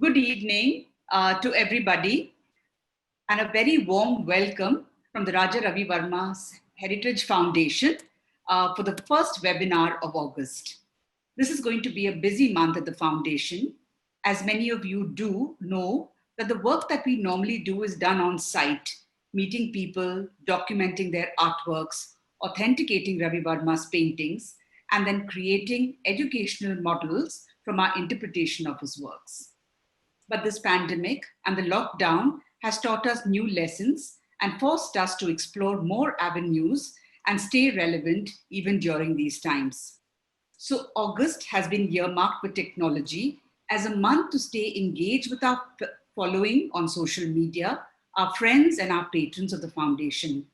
Good evening to everybody, and a very warm welcome from the Raja Ravi Varma's Heritage Foundation for the first webinar of August. This is going to be a busy month at the foundation. As many of you do know that the work that we normally do is done on site, meeting people, documenting their artworks, authenticating Ravi Varma's paintings, and then creating educational models from our interpretation of his works. But this pandemic and the lockdown has taught us new lessons and forced us to explore more avenues and stay relevant even during these times. So August has been earmarked for technology as a month to stay engaged with our following on social media, our friends and our patrons of the foundation.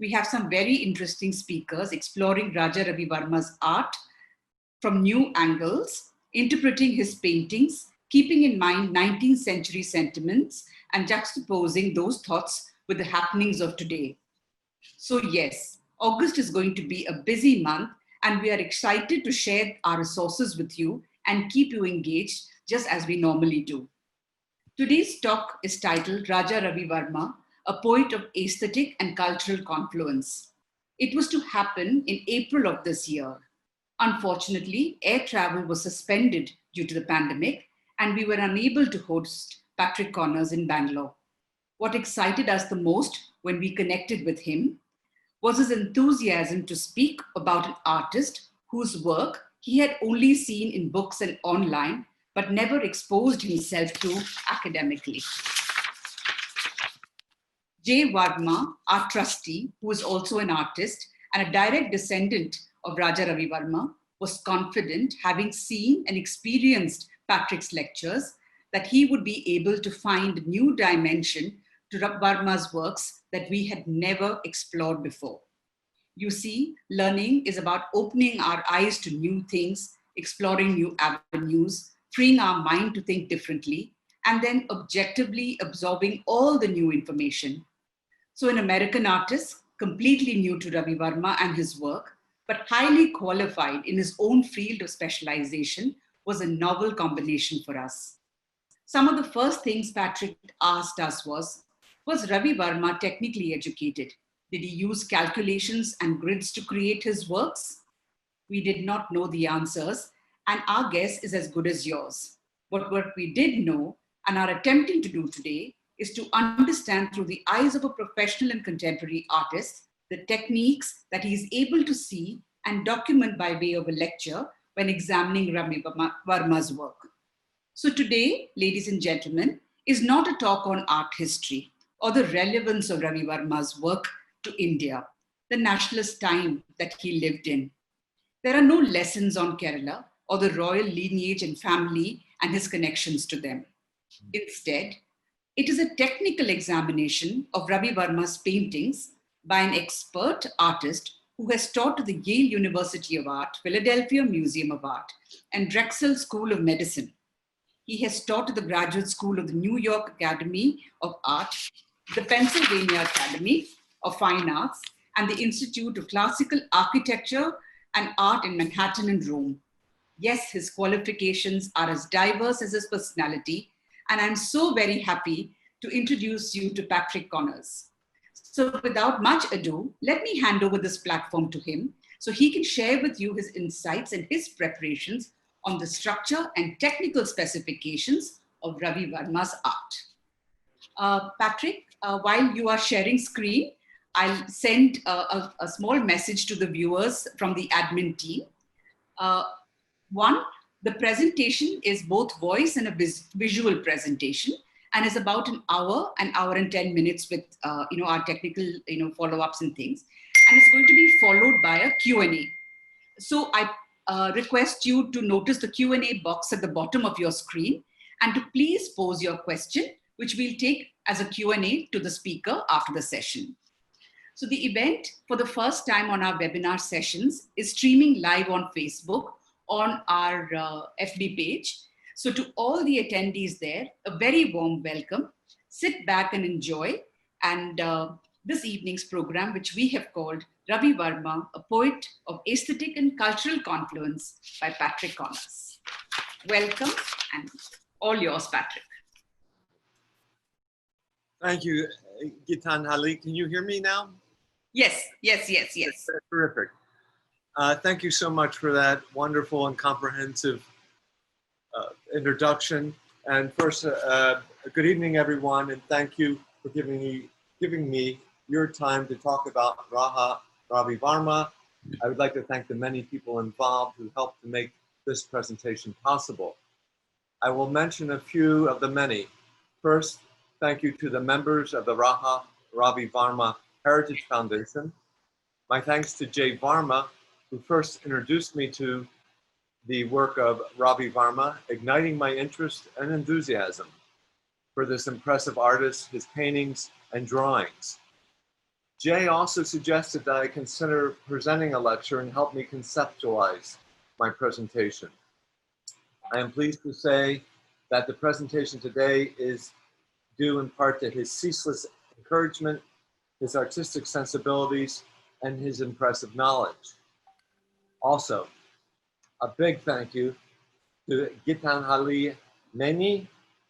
We have some very interesting speakers exploring Raja Ravi Varma's art from new angles, interpreting his paintings, keeping in mind 19th century sentiments and juxtaposing those thoughts with the happenings of today. So yes, August is going to be a busy month and we are excited to share our resources with you and keep you engaged just as we normally do. Today's talk is titled Raja Ravi Varma, a poet of aesthetic and cultural confluence. It was to happen in April of this year. Unfortunately, air travel was suspended due to the pandemic and we were unable to host Patrick Connors in Bangalore. What excited us the most when we connected with him was his enthusiasm to speak about an artist whose work he had only seen in books and online, but never exposed himself to academically. J. Varma, our trustee, who is also an artist and a direct descendant of Raja Ravi Varma, was confident, having seen and experienced Patrick's lectures, that he would be able to find a new dimension to Varma's works that we had never explored before. You see, learning is about opening our eyes to new things, exploring new avenues, freeing our mind to think differently, and then objectively absorbing all the new information. So an American artist, completely new to Ravi Varma and his work, but highly qualified in his own field of specialization, was a novel combination for us. Some of the first things Patrick asked us was Ravi Varma technically educated? Did he use calculations and grids to create his works? We did not know the answers, and our guess is as good as yours. But what we did know and are attempting to do today is to understand through the eyes of a professional and contemporary artist the techniques that he is able to see and document by way of a lecture when examining Ravi Varma's work. So today, ladies and gentlemen, is not a talk on art history or the relevance of Ravi Varma's work to India, the nationalist time that he lived in. There are no lessons on Kerala or the royal lineage and family and his connections to them. Instead, it is a technical examination of Ravi Varma's paintings by an expert artist who has taught at the Yale University of Art, Philadelphia Museum of Art, and Drexel School of Medicine. He has taught at the Graduate School of the New York Academy of Art, the Pennsylvania Academy of Fine Arts, and the Institute of Classical Architecture and Art in Manhattan and Rome. Yes, his qualifications are as diverse as his personality, and I'm so very happy to introduce you to Patrick Connors. So without much ado, let me hand over this platform to him so he can share with you his insights and his preparations on the structure and technical specifications of Ravi Varma's art. Patrick, while you are sharing screen, I'll send a small message to the viewers from the admin team. One, the presentation is both voice and a visual presentation and is about an hour and 10 minutes with our technical follow-ups and things. And it's going to be followed by a Q&A. So I request you to notice the Q&A box at the bottom of your screen and to please pose your question, which we'll take as a Q&A to the speaker after the session. So the event for the first time on our webinar sessions is streaming live on Facebook on our FB page. So to all the attendees there, a very warm welcome. Sit back and enjoy. And this evening's program, which we have called Ravi Varma, a poet of aesthetic and cultural confluence by Patrick Connors. Welcome and All yours, Patrick. Thank you, Gitanjali. Can you hear me now? Yes, yes, yes, yes. Terrific. Thank you so much for that wonderful and comprehensive introduction. And first, good evening, everyone, and thank you for giving me your time to talk about Ravi Varma. I would like to thank the many people involved who helped to make this presentation possible. I will mention a few of the many. First, thank you to the members of the Ravi Varma Heritage Foundation. My thanks to Jay Varma, who first introduced me to the work of Ravi Varma, igniting my interest and enthusiasm for this impressive artist, his paintings and drawings. Jay also suggested that I consider presenting a lecture and help me conceptualize my presentation. I am pleased to say that the presentation today is due in part to his ceaseless encouragement, his artistic sensibilities, and his impressive knowledge. Also, a big thank you to Gitanjali Meni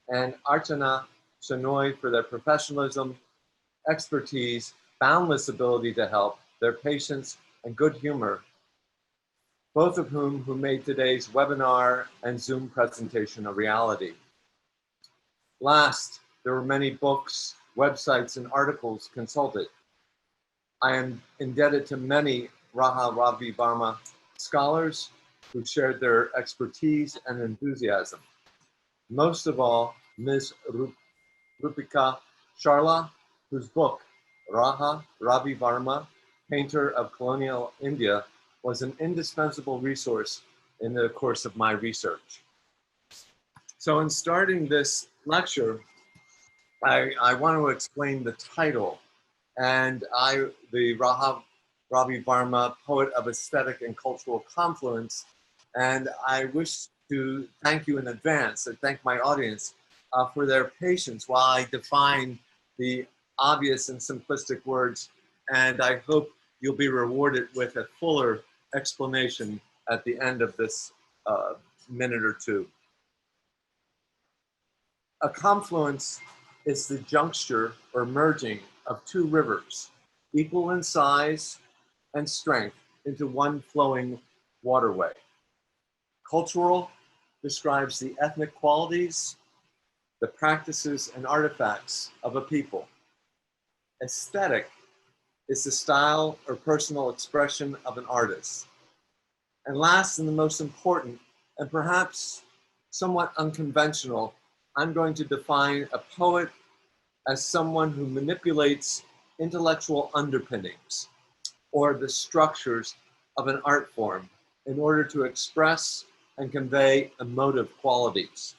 and Archana Shenoy for their professionalism, expertise, boundless ability to help, their patience, and good humor, both of whom made today's webinar and Zoom presentation a reality. Last, there were many books, websites, and articles consulted. I am indebted to many Ravi Varma scholars who shared their expertise and enthusiasm. Most of all, Ms. Rupika Sharla, whose book, Ravi Varma, Painter of Colonial India, was an indispensable resource in the course of my research. So in starting this lecture, I want to explain the title. And the Ravi Varma, Poet of Aesthetic and Cultural Confluence, and I wish to thank you in advance and thank my audience for their patience while I define the obvious and simplistic words, and I hope you'll be rewarded with a fuller explanation at the end of this minute or two. A confluence is the juncture or merging of two rivers, equal in size and strength, into one flowing waterway. Cultural describes the ethnic qualities, the practices and artifacts of a people. Aesthetic is the style or personal expression of an artist. And last and the most important, and perhaps somewhat unconventional, I'm going to define a poet as someone who manipulates intellectual underpinnings or the structures of an art form in order to express and convey emotive qualities.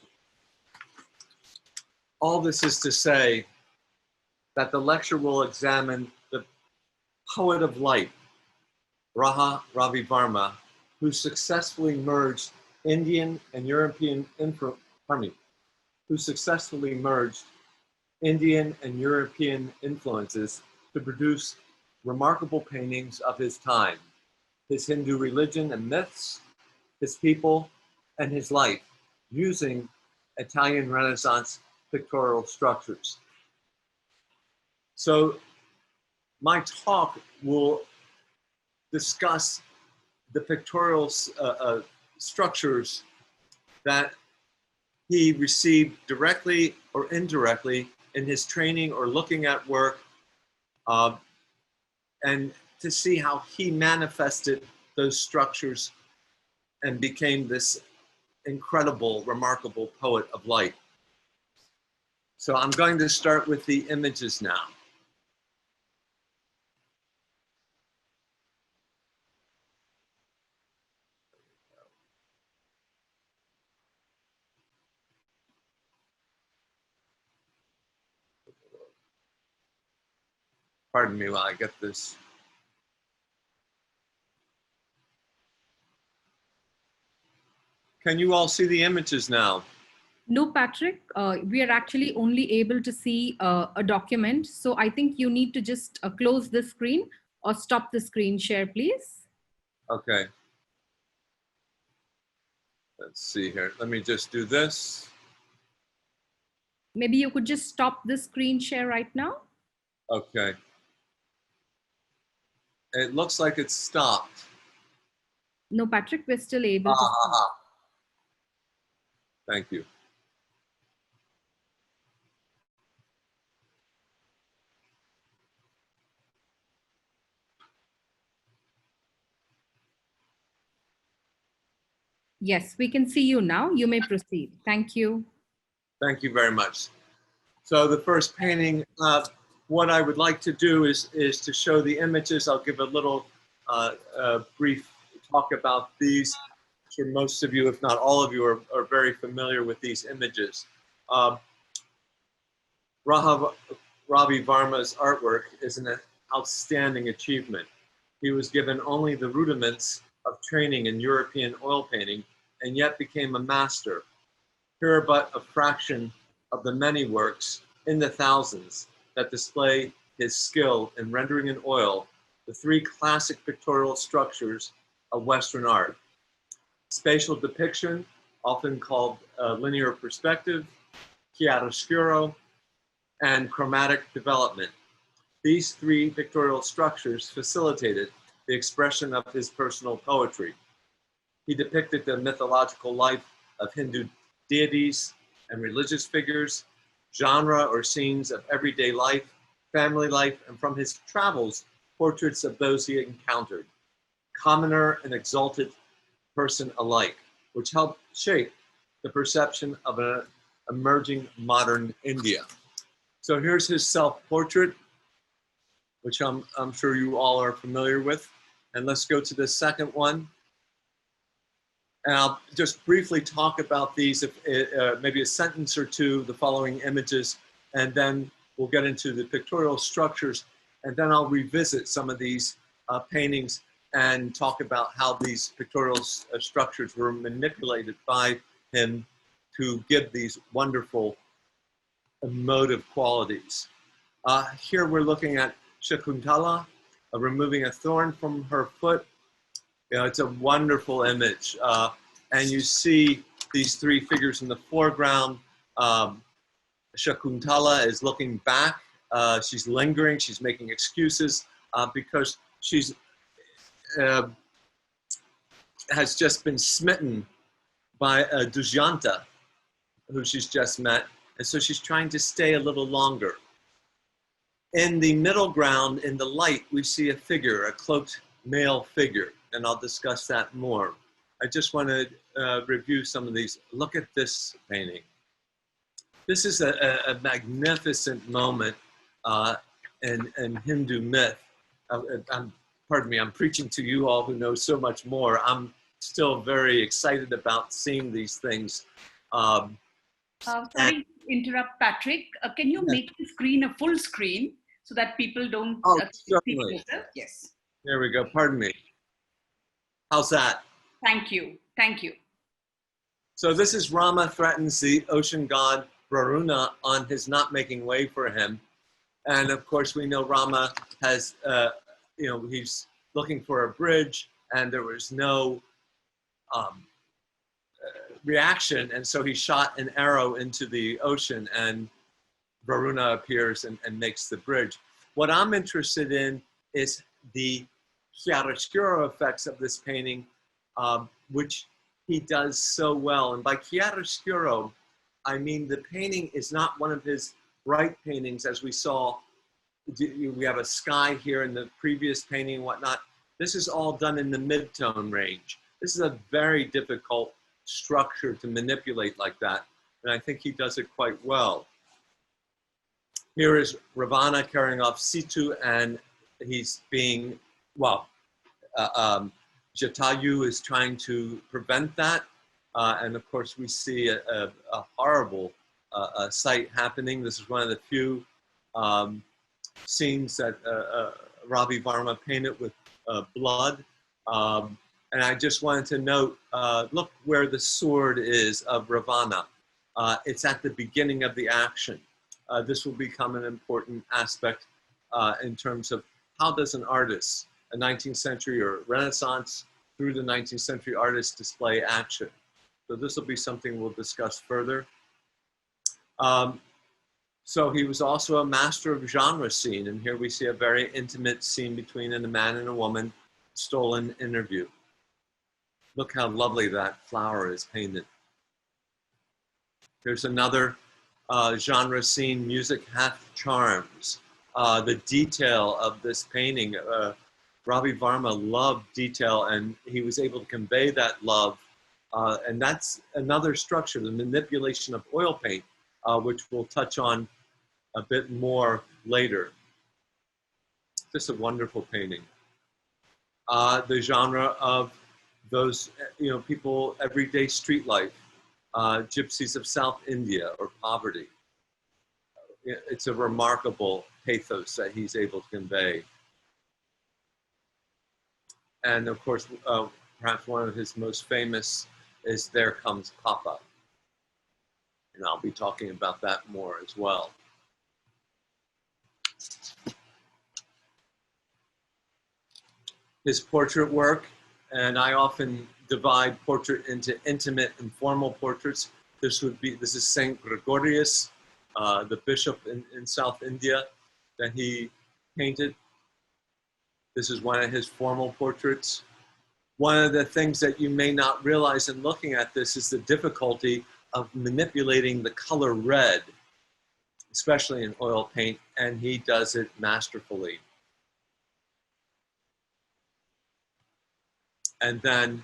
All this is to say that the lecture will examine the poet of light, Ravi Varma, who successfully merged Indian and European influences to produce remarkable paintings of his time, his Hindu religion and myths, his people, and his life, using Italian Renaissance pictorial structures. So my talk will discuss the pictorial structures that he received directly or indirectly in his training or looking at work, and to see how he manifested those structures and became this incredible, remarkable poet of light. So I'm going to start with the images now. Pardon me while I get this. Can you all see the images now? No, Patrick, we are actually only able to see a document. So I think you need to just close the screen or stop the screen share, please. Okay. Let's see here. Let me just do this. Maybe you could just stop the screen share right now. Okay. It looks like it's stopped. No, Patrick, we're still able to see. Thank you. Yes, we can see you now. You may proceed. Thank you. Thank you very much. So the first painting, what I would like to do is to show the images. I'll give a little brief talk about these. I'm sure most of you, if not all of you, are very familiar with these images. Ravi Varma's artwork is an outstanding achievement. He was given only the rudiments of training in European oil painting and yet became a master. Here are but a fraction of the many works in the thousands that display his skill in rendering in oil the three classic pictorial structures of Western art: spatial depiction, often called linear perspective, chiaroscuro, and chromatic development. These three pictorial structures facilitated the expression of his personal poetry. He depicted the mythological life of Hindu deities and religious figures, genre or scenes of everyday life, family life, and from his travels, portraits of those he encountered, commoner and exalted person alike, which helped shape the perception of an emerging modern India. So here's his self-portrait, which I'm sure you all are familiar with. And let's go to the second one. And I'll just briefly talk about these, maybe a sentence or two, the following images, and then we'll get into the pictorial structures, and then I'll revisit some of these paintings and talk about how these pictorial structures were manipulated by him to give these wonderful emotive qualities. Here we're looking at Shakuntala, removing a thorn from her foot. You know, it's a wonderful image. And you see these three figures in the foreground. Shakuntala is looking back. She's lingering. She's making excuses because she's has just been smitten by Dushyanta, who she's just met. And so she's trying to stay a little longer. In the middle ground, in the light, we see a figure, a cloaked male figure, and I'll discuss that more. I just want to review some of these. Look at this painting. This is a magnificent moment in Hindu myth. Pardon me, I'm preaching to you all who know so much more. I'm still very excited about seeing these things. Sorry to interrupt, Patrick. Can you make the screen a full screen so that people don't see closer? Yes. There we go. Pardon me. How's that? Thank you. Thank you. So this is Rama threatens the ocean god Varuna on his not making way for him. And of course, we know Rama has, he's looking for a bridge and there was no reaction. And so he shot an arrow into the ocean and Varuna appears and makes the bridge. What I'm interested in is the chiaroscuro effects of this painting, which he does so well. And by chiaroscuro, I mean the painting is not one of his bright paintings as we saw. We have a sky here in the previous painting and whatnot. This is all done in the mid-tone range. This is a very difficult structure to manipulate like that. And I think he does it quite well. Here is Ravana carrying off Situ and he's being, Jatayu is trying to prevent that. And of course we see a horrible sight happening. This is one of the few scenes that Ravi Varma painted with blood. And I just wanted to note, look where the sword is of Ravana. It's at the beginning of the action. This will become an important aspect in terms of how does an artist, a 19th century or Renaissance through the 19th century artist display action. So this will be something we'll discuss further. So he was also a master of genre scene. And here we see a very intimate scene between a man and a woman, stolen interview. Look how lovely that flower is painted. There's another genre scene, music hath charms. The detail of this painting, Ravi Varma loved detail, and he was able to convey that love. And that's another structure, the manipulation of oil paint, which we'll touch on a bit more later. Just a wonderful painting. The genre of those, people, everyday street life, gypsies of South India or poverty. It's a remarkable pathos that he's able to convey. And of course, perhaps one of his most famous is There Comes Papa. And I'll be talking about that more as well. His portrait work, and I often divide portrait into intimate and formal portraits. This is Saint Gregorius, the bishop in South India that he painted. This is one of his formal portraits. One of the things that you may not realize in looking at this is the difficulty of manipulating the color red, especially in oil paint, and he does it masterfully. And then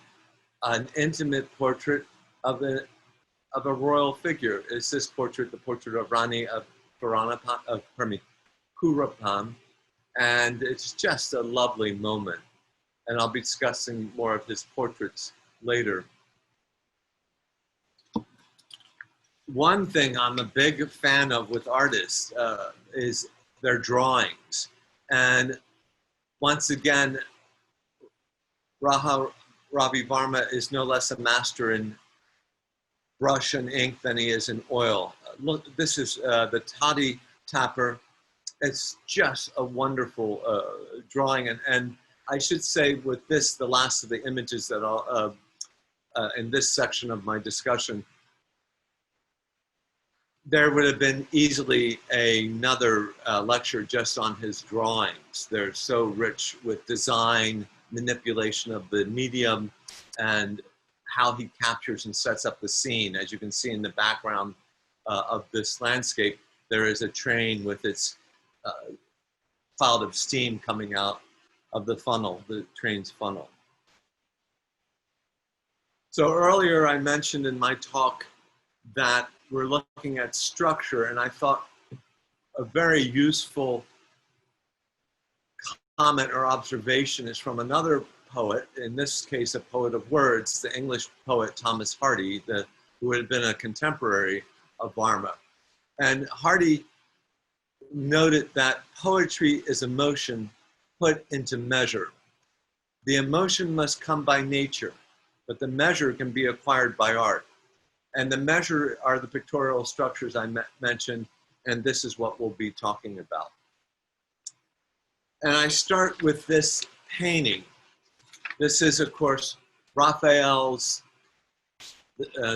an intimate portrait of a royal figure is this portrait, the portrait of Rani of Kurapam, and it's just a lovely moment. And I'll be discussing more of his portraits later. One thing I'm a big fan of with artists is their drawings. And once again, Ravi Varma is no less a master in brush and ink than he is in oil. Look, this is the toddy tapper. It's just a wonderful drawing. And I should say with this, the last of the images that I'll, in this section of my discussion, there would have been easily another lecture just on his drawings. They're so rich with design, manipulation of the medium, and how he captures and sets up the scene. As you can see in the background of this landscape, there is a train with its cloud of steam coming out of the funnel, the train's funnel. So earlier I mentioned in my talk that we're looking at structure, and I thought a very useful comment or observation is from another poet, in this case a poet of words, the English poet Thomas Hardy, who had been a contemporary of Varma. And Hardy noted that poetry is emotion put into measure. The emotion must come by nature, but the measure can be acquired by art. And the measure are the pictorial structures I mentioned, and this is what we'll be talking about. And I start with this painting. This is, of course, Raphael's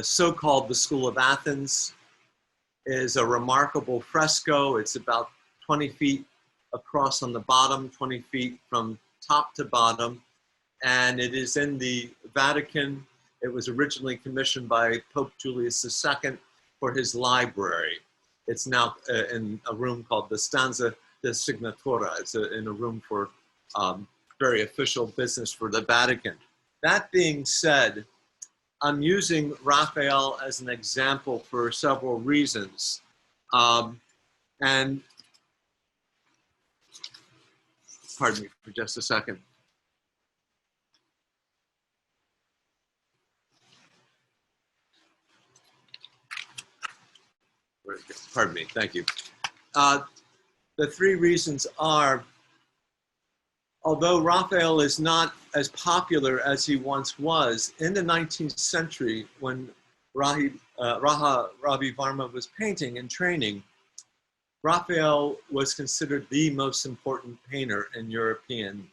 so-called The School of Athens. It is a remarkable fresco. It's about 20 feet across on the bottom, 20 feet from top to bottom. And it is in the Vatican. It was originally commissioned by Pope Julius II for his library. It's now in a room called the Stanza de Signatura. It's in a room for very official business for the Vatican. That being said, I'm using Raphael as an example for several reasons. And pardon me for just a second. Pardon me, thank you. The three reasons are, although Raphael is not as popular as he once was, in the 19th century, when Ravi Varma was painting and training, Raphael was considered the most important painter in European,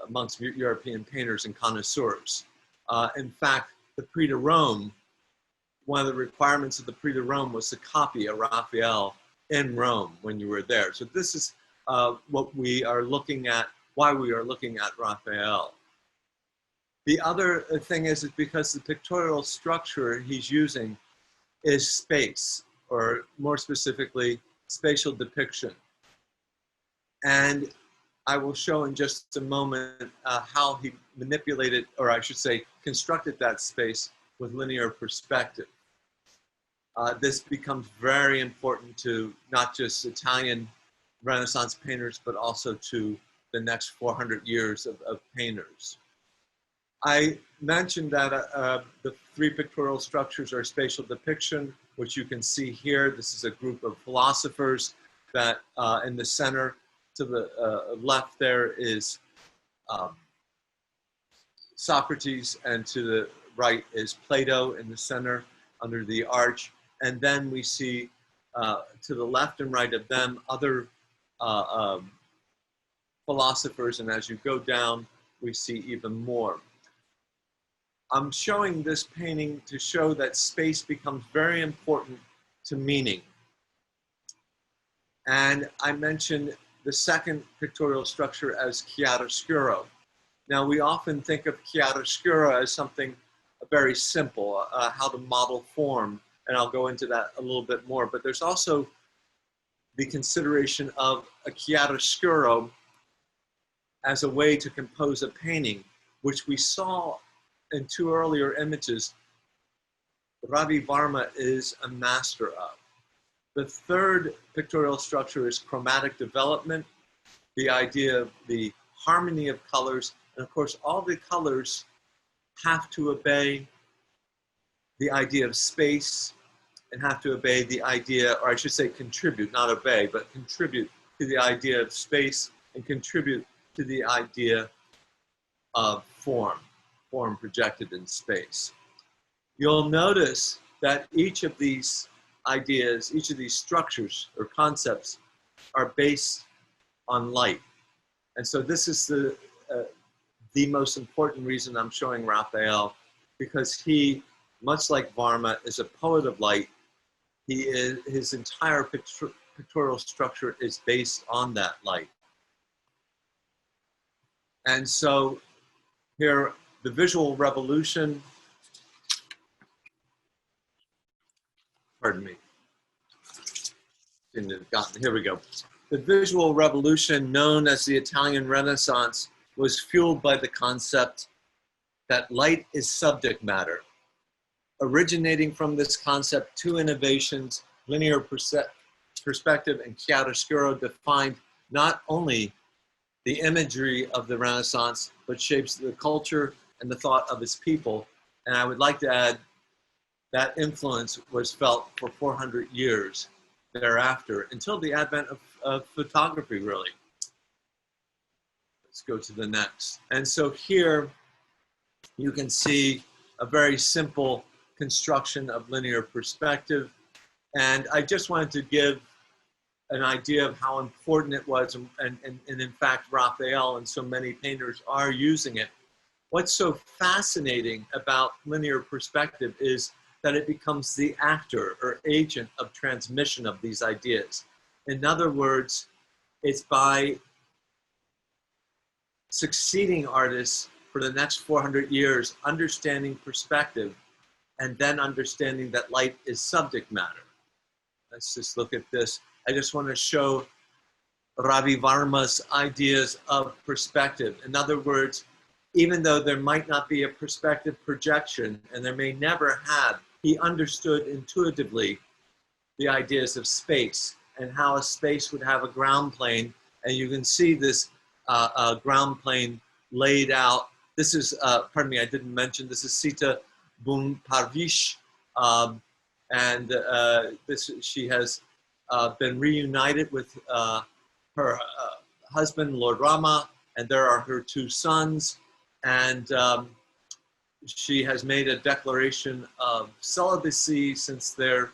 amongst European painters and connoisseurs. In fact, the Prix de Rome one of the requirements of the Prix de Rome was to copy a Raphael in Rome when you were there. So this is what we are looking at, why we are looking at Raphael. The other thing is because the pictorial structure he's using is space, or more specifically, spatial depiction. And I will show in just a moment how he manipulated, or I should say, constructed that space with linear perspective. This becomes very important to not just Italian Renaissance painters, but also to the next 400 years of painters. I mentioned that the three pictorial structures are spatial depiction, which you can see here. This is a group of philosophers that in the center to the left there is Socrates, and to the right is Plato in the center under the arch. And then we see to the left and right of them other philosophers, and as you go down, we see even more. I'm showing this painting to show that space becomes very important to meaning. And I mentioned the second pictorial structure as chiaroscuro. Now, we often think of chiaroscuro as something very simple, how to model form, and I'll go into that a little bit more, but there's also the consideration of a chiaroscuro as a way to compose a painting, which we saw in two earlier images, Ravi Varma is a master of. The third pictorial structure is chromatic development, the idea of the harmony of colors, and of course all the colors have to obey the idea of space and have to obey the idea, or I should say contribute, not obey, but contribute to the idea of space and contribute to the idea of form projected in space. You'll notice that each of these ideas, each of these structures or concepts are based on light. And so this is the most important reason I'm showing Raphael, because he, much like Varma, is a poet of light. His entire pictorial structure is based on that light. And so here, the visual revolution, pardon me, here we go. The visual revolution, known as the Italian Renaissance, was fueled by the concept that light is subject matter. Originating from this concept, two innovations, linear perspective and chiaroscuro, defined not only the imagery of the Renaissance, but shapes the culture and the thought of its people. And I would like to add that influence was felt for 400 years thereafter, until the advent of photography, really. Let's go to the next. And so here you can see a very simple construction of linear perspective. And I just wanted to give an idea of how important it was, and in fact, Raphael and so many painters are using it. What's so fascinating about linear perspective is that it becomes the actor or agent of transmission of these ideas. In other words, it's by succeeding artists for the next 400 years, understanding perspective, and then understanding that light is subject matter. Let's just look at this. I just want to show Ravi Varma's ideas of perspective. In other words, even though there might not be a perspective projection, and there may never have, he understood intuitively the ideas of space and how a space would have a ground plane. And you can see this ground plane laid out. This is, pardon me, I didn't mention, this is Sita Bun Parvish. She has been reunited with her husband, Lord Rama, and there are her two sons. And she has made a declaration of celibacy since their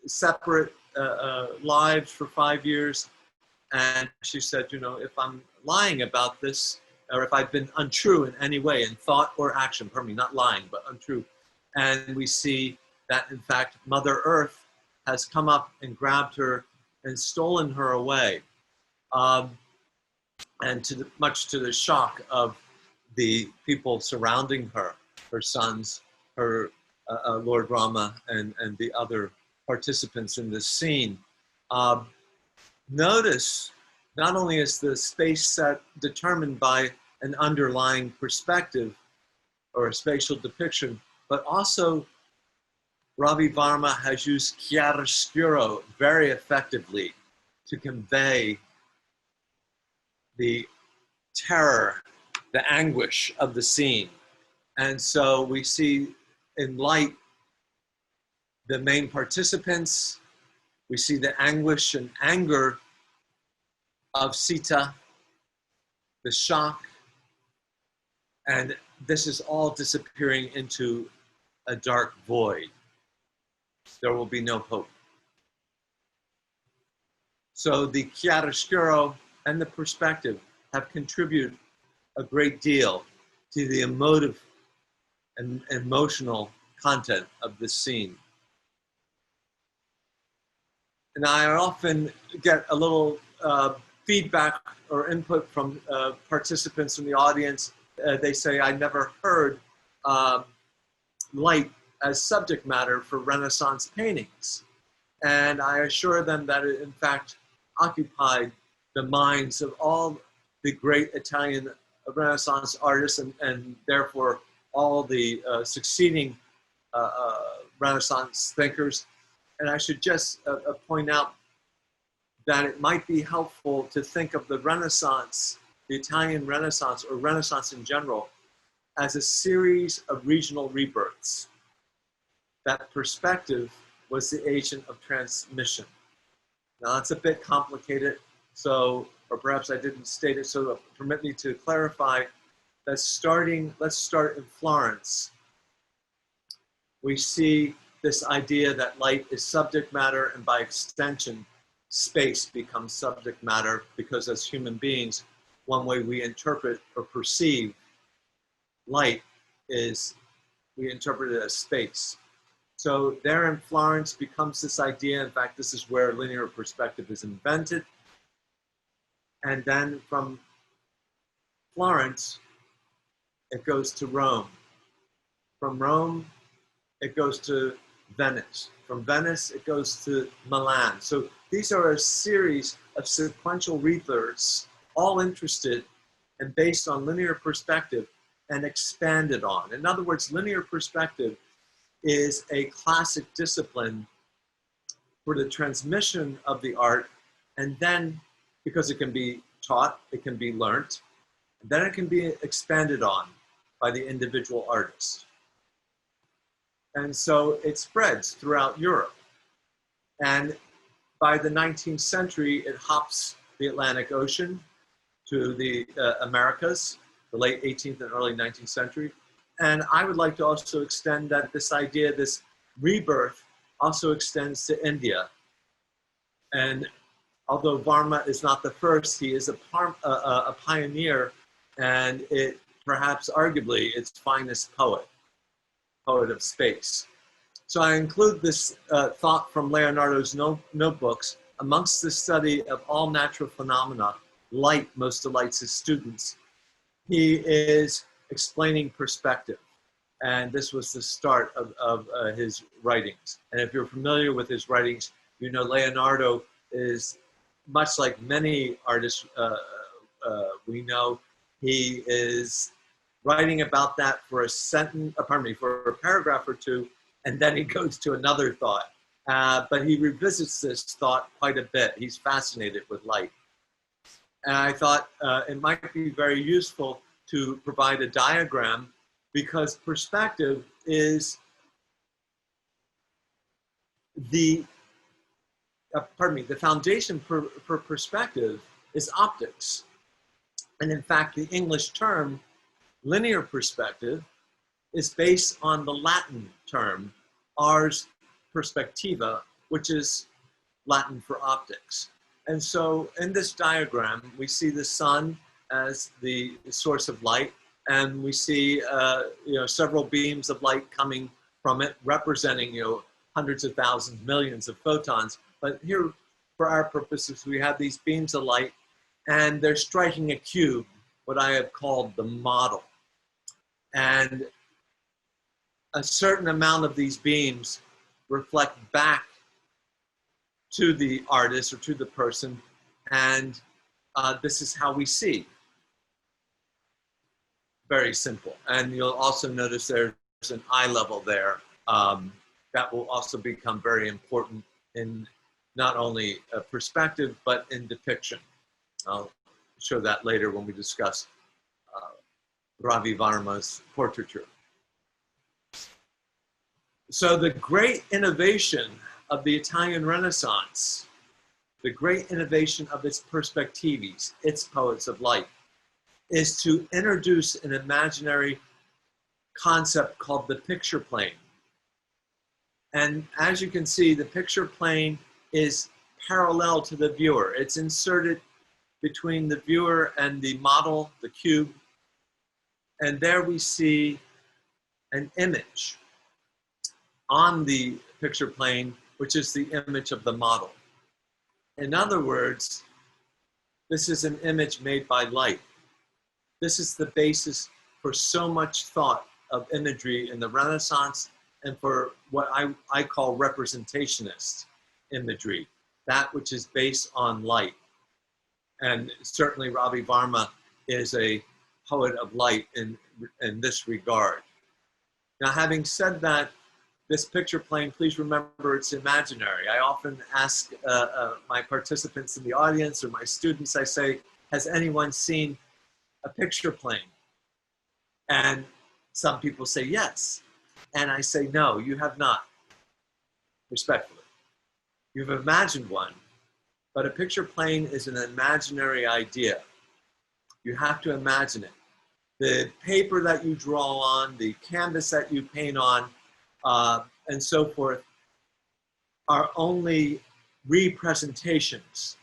separate lives for 5 years. And she said, you know, if I'm lying about this, or if I've been untrue in any way in thought or action, pardon me, not lying, but untrue, And we see that, in fact, Mother Earth has come up and grabbed her and stolen her away. And much to the shock of the people surrounding her, her sons, her Lord Rama, and the other participants in this scene. Notice, not only is the space set determined by an underlying perspective or a spatial depiction, but also Ravi Varma has used chiaroscuro very effectively to convey the terror, the anguish of the scene. And so we see in light the main participants, we see the anguish and anger of Sita, the shock, and this is all disappearing into a dark void. There will be no hope. So the chiaroscuro and the perspective have contributed a great deal to the emotive and emotional content of this scene. And I often get a little feedback or input from participants in the audience. They say, I never heard light as subject matter for Renaissance paintings. And I assure them that it, in fact, occupied the minds of all the great Italian Renaissance artists and therefore all the succeeding Renaissance thinkers. And I should just point out that it might be helpful to think of the Renaissance, the Italian Renaissance, or Renaissance in general, as a series of regional rebirths. That perspective was the agent of transmission. Now, that's a bit complicated, so, or perhaps I didn't state it, so permit me to clarify that let's start in Florence. We see this idea that light is subject matter, and by extension, space becomes subject matter, because as human beings, one way we interpret or perceive light is we interpret it as space. So there in Florence becomes this idea. In fact, this is where linear perspective is invented. And then from Florence, it goes to Rome. From Rome, it goes to Venice. From Venice, it goes to Milan. So these are a series of sequential rebirths, all interested and based on linear perspective and expanded on. In other words, linear perspective is a classic discipline for the transmission of the art, and then, because it can be taught, it can be learnt, and then it can be expanded on by the individual artist. And so it spreads throughout Europe. And by the 19th century, it hops the Atlantic Ocean to the Americas, the late 18th and early 19th century. And I would like to also extend that this idea, this rebirth, also extends to India. And although Varma is not the first, he is a pioneer, and it perhaps arguably its finest poet of space. So I include this thought from Leonardo's notebooks. Amongst the study of all natural phenomena, light most delights his students. He is explaining perspective. And this was the start of his writings. And if you're familiar with his writings, you know Leonardo is much like many artists we know. He is writing about that for a sentence, for a paragraph or two, and then he goes to another thought. But he revisits this thought quite a bit. He's fascinated with light. And I thought it might be very useful to provide a diagram, because perspective is the foundation for perspective is optics. And in fact, the English term linear perspective is based on the Latin term ars perspectiva, which is Latin for optics. And so in this diagram, we see the sun as the source of light, and we see several beams of light coming from it, representing, hundreds of thousands, millions of photons. But here, for our purposes, we have these beams of light, and they're striking a cube, what I have called the model. And a certain amount of these beams reflect back to the artist or to the person, and this is how we see. Very simple. And you'll also notice there's an eye level there that will also become very important in not only perspective, but in depiction. I'll show that later when we discuss Ravi Varma's Portraiture. So the great innovation of the Italian Renaissance, the great innovation of its perspectives, its poets of light, is to introduce an imaginary concept called the picture plane. And as you can see, the picture plane is parallel to the viewer. It's inserted between the viewer and the model, the cube. And there we see an image on the picture plane, which is the image of the model. In other words, this is an image made by light. This is the basis for so much thought of imagery in the Renaissance and for what I call representationist imagery, that which is based on light. And certainly Ravi Varma is a poet of light in this regard. Now, having said that, this picture plane, please remember it's imaginary. I often ask my participants in the audience or my students, I say, has anyone seen a picture plane? And some people say yes. And I say, no, you have not, respectfully. You've imagined one, but a picture plane is an imaginary idea. You have to imagine it. The paper that you draw on, the canvas that you paint on, and so forth, are only representations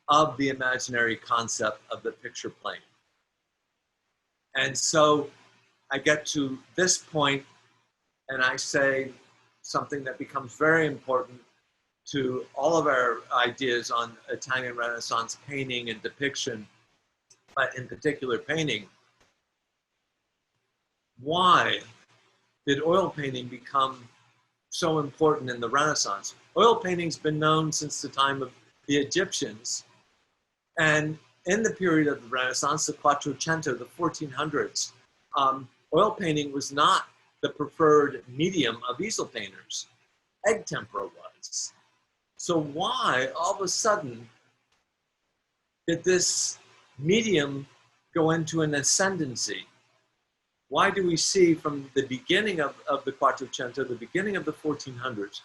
of the imaginary concept of the picture plane. And so I get to this point and I say something that becomes very important to all of our ideas on Italian Renaissance painting and depiction, but in particular painting. Why did oil painting become so important in the Renaissance? Oil painting's been known since the time of the Egyptians. And in the period of the Renaissance, the Quattrocento, the 1400s, oil painting was not the preferred medium of easel painters. Egg tempera was. So why, all of a sudden, did this medium go into an ascendancy? Why do we see from the beginning of the Quattrocento, the beginning of the 1400s,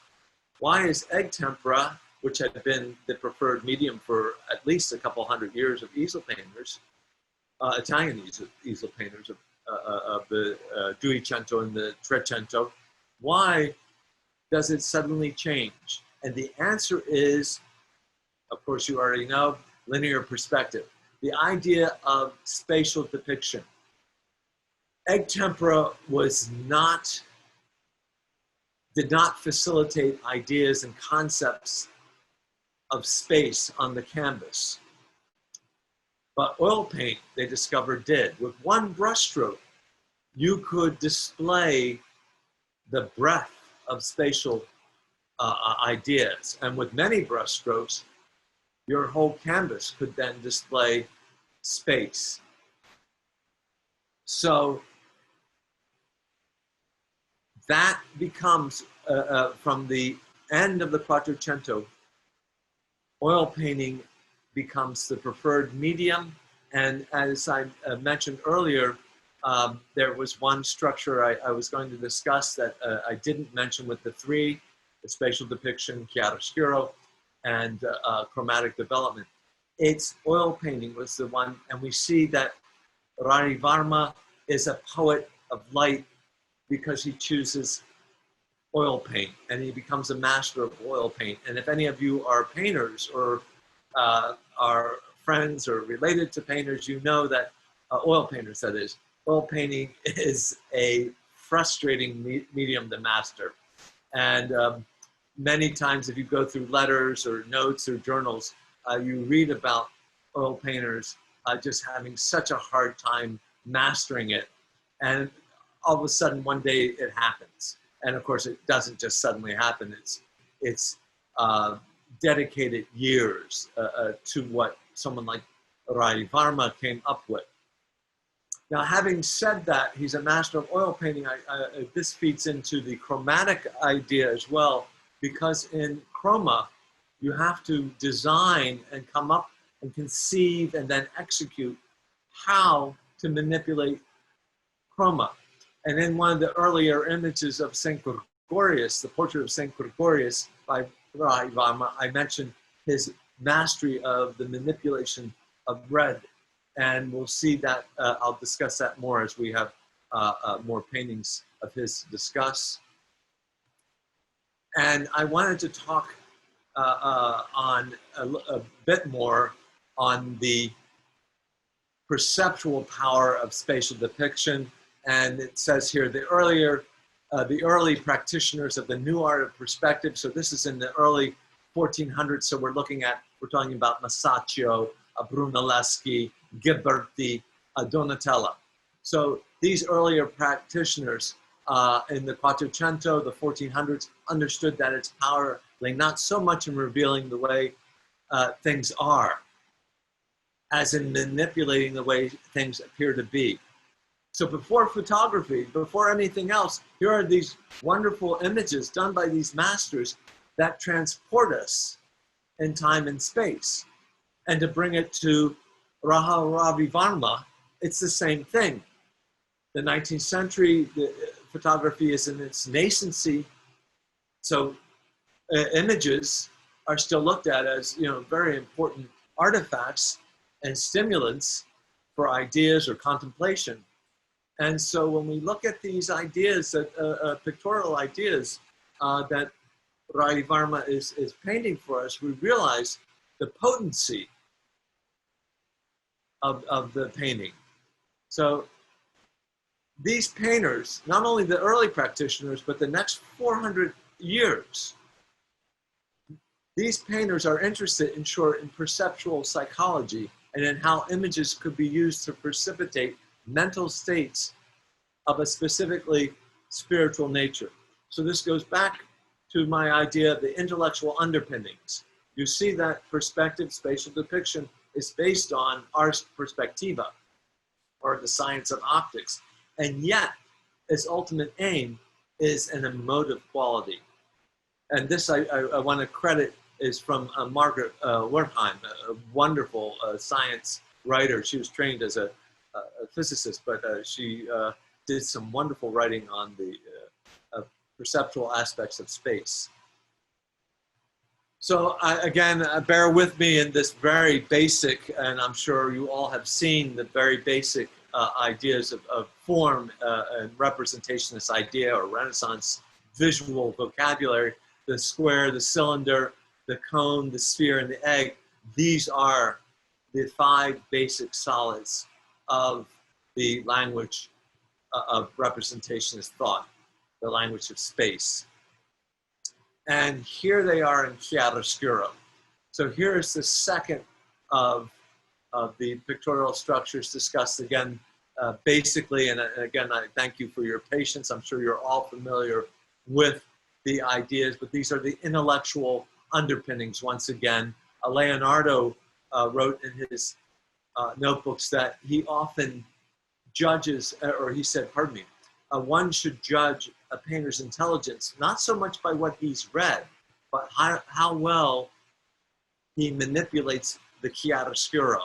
why is egg tempera, which had been the preferred medium for at least a couple hundred years of easel painters, Italian easel painters of the Duecento and the Trecento, why does it suddenly change? And the answer is, of course you already know, linear perspective. The idea of spatial depiction. Egg tempera did not facilitate ideas and concepts of space on the canvas. But oil paint, they discovered, did. With one brushstroke, you could display the breadth of spatial ideas. And with many brushstrokes, your whole canvas could then display space. So that becomes, from the end of the Quattrocento, oil painting becomes the preferred medium. And as I mentioned earlier, there was one structure I was going to discuss that I didn't mention with the three, the spatial depiction, chiaroscuro, and chromatic development. It's oil painting was the one, and we see that Ravi Varma is a poet of light because he chooses oil paint and he becomes a master of oil paint. And if any of you are painters or are friends or related to painters, you know that oil painters, that is, oil painting is a frustrating medium to master. And many times if you go through letters or notes or journals, you read about oil painters just having such a hard time mastering it. And all of a sudden, one day it happens. And of course, it doesn't just suddenly happen. It's dedicated years to what someone like Ravi Varma came up with. Now, having said that, he's a master of oil painting. This feeds into the chromatic idea as well, because in chroma, you have to design and come up and conceive and then execute how to manipulate chroma. And in one of the earlier images of St. Gregorius, the portrait of St. Gregorius by Ravi Varma, I mentioned his mastery of the manipulation of red. And we'll see that, I'll discuss that more as we have more paintings of his to discuss. And I wanted to talk on a bit more on the perceptual power of spatial depiction. And it says here, the early practitioners of the new art of perspective. So this is in the early 1400s. So we're talking about Masaccio, Brunelleschi, Ghiberti, Donatella. So these earlier practitioners in the Quattrocento, the 1400s, understood that its power lay not so much in revealing the way things are, as in manipulating the way things appear to be. So before photography, before anything else, here are these wonderful images done by these masters that transport us in time and space. And to bring it to Ravi Varma, it's the same thing. The 19th century, the photography is in its nascency. So images are still looked at as, very important artifacts and stimulants for ideas or contemplation. And so when we look at these ideas, pictorial ideas that Ravi Varma is painting for us, we realize the potency of the painting. So these painters, not only the early practitioners, but the next 400 years, these painters are interested, in short, in perceptual psychology and in how images could be used to precipitate mental states of a specifically spiritual nature. So this goes back to my idea of the intellectual underpinnings. You see that perspective, spatial depiction, is based on ars perspectiva, or the science of optics. And yet, its ultimate aim is an emotive quality. And this I want to credit is from Margaret Wertheim, a wonderful science writer. She was trained as a physicist, but she did some wonderful writing on the perceptual aspects of space. So again, bear with me in this very basic, and I'm sure you all have seen the very basic ideas of form and representation, this idea or Renaissance visual vocabulary, the square, the cylinder, the cone, the sphere, and the egg. These are the 5 basic solids of the language of representationist thought, the language of space. And here they are in chiaroscuro. So here is the second of the pictorial structures discussed again, basically, and again, I thank you for your patience. I'm sure you're all familiar with the ideas, but these are the intellectual underpinnings once again. Leonardo wrote in his notebooks that he often judges, or he said, pardon me, one should judge a painter's intelligence, not so much by what he's read, but how well he manipulates the chiaroscuro.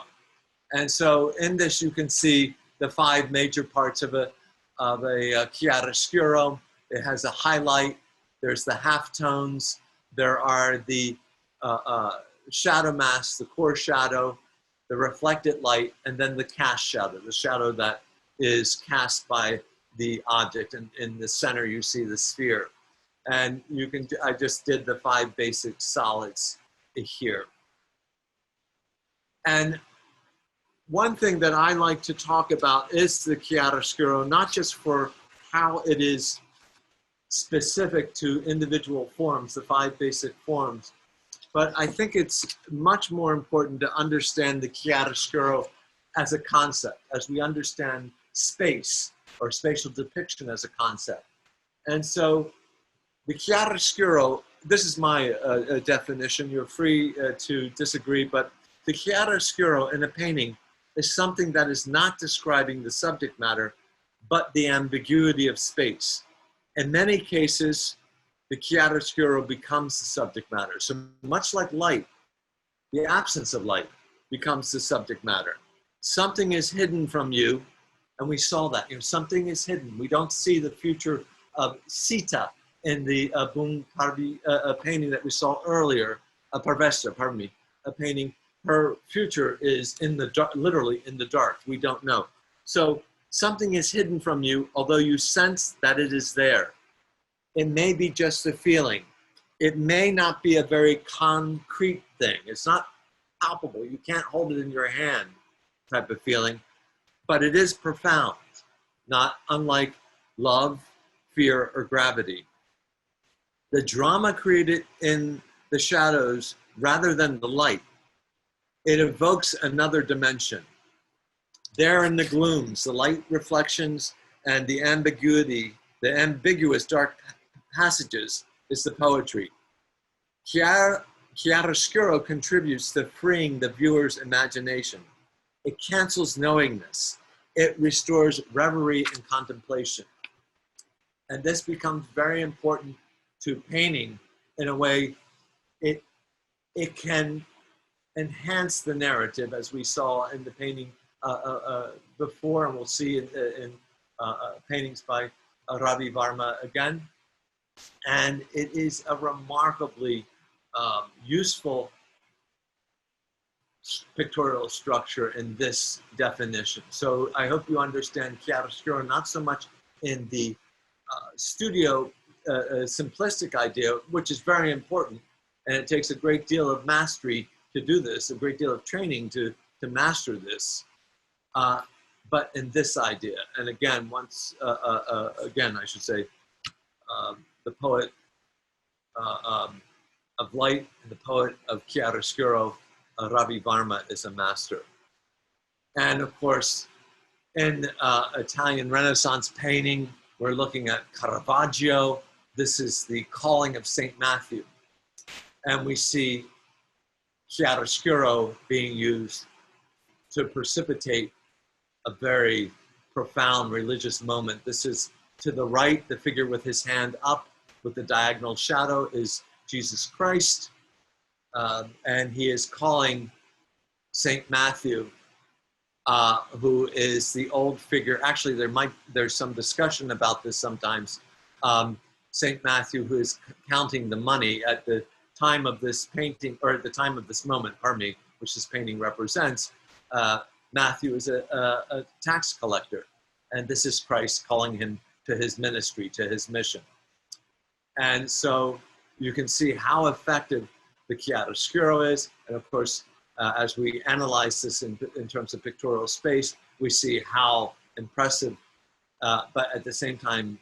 And so in this, you can see the 5 major parts of a chiaroscuro. It has a highlight, there's the halftones, there are the shadow masks, the core shadow, the reflected light, and then the cast shadow, the shadow that is cast by the object. And in the center, you see the sphere. And you can, I just did the 5 basic solids here. And one thing that I like to talk about is the chiaroscuro, not just for how it is specific to individual forms, the 5 basic forms. But I think it's much more important to understand the chiaroscuro as a concept, as we understand space or spatial depiction as a concept. And so the chiaroscuro, this is my definition, you're free to disagree, but the chiaroscuro in a painting is something that is not describing the subject matter, but the ambiguity of space. In many cases, the chiaroscuro becomes the subject matter. So much like light, the absence of light becomes the subject matter. Something is hidden from you, and we saw that. Something is hidden. We don't see the future of Sita in the Bung Parvi painting that we saw earlier, Parvesta, pardon me, a painting. Her future is in the dark, literally in the dark. We don't know. So something is hidden from you, although you sense that it is there. It may be just a feeling. It may not be a very concrete thing. It's not palpable. You can't hold it in your hand type of feeling, but it is profound, not unlike love, fear, or gravity. The drama created in the shadows rather than the light, it evokes another dimension. There in the glooms, the light reflections and the ambiguity, the ambiguous dark passages is the poetry. Chiaroscuro contributes to freeing the viewer's imagination. It cancels knowingness. It restores reverie and contemplation. And this becomes very important to painting in a way it can enhance the narrative, as we saw in the painting before, and we'll see in paintings by Ravi Varma again. And it is a remarkably useful pictorial structure in this definition. So I hope you understand chiaroscuro not so much in the studio simplistic idea, which is very important, and it takes a great deal of mastery to do this, a great deal of training to master this, but in this idea. And again, again, I should say, the poet of light and the poet of chiaroscuro, Ravi Varma, is a master. And of course, in Italian Renaissance painting, we're looking at Caravaggio. This is the Calling of St. Matthew. And we see chiaroscuro being used to precipitate a very profound religious moment. This is to the right, the figure with his hand up with the diagonal shadow is Jesus Christ. And he is calling St. Matthew, who is the old figure. Actually, there's some discussion about this sometimes. St. Matthew, who is counting the money at the time of this painting, or at the time of this moment, pardon me, which this painting represents. Matthew is a tax collector, and this is Christ calling him to his ministry, to his mission. And so you can see how effective the chiaroscuro is. And of course, as we analyze this in terms of pictorial space, we see how impressive, but at the same time,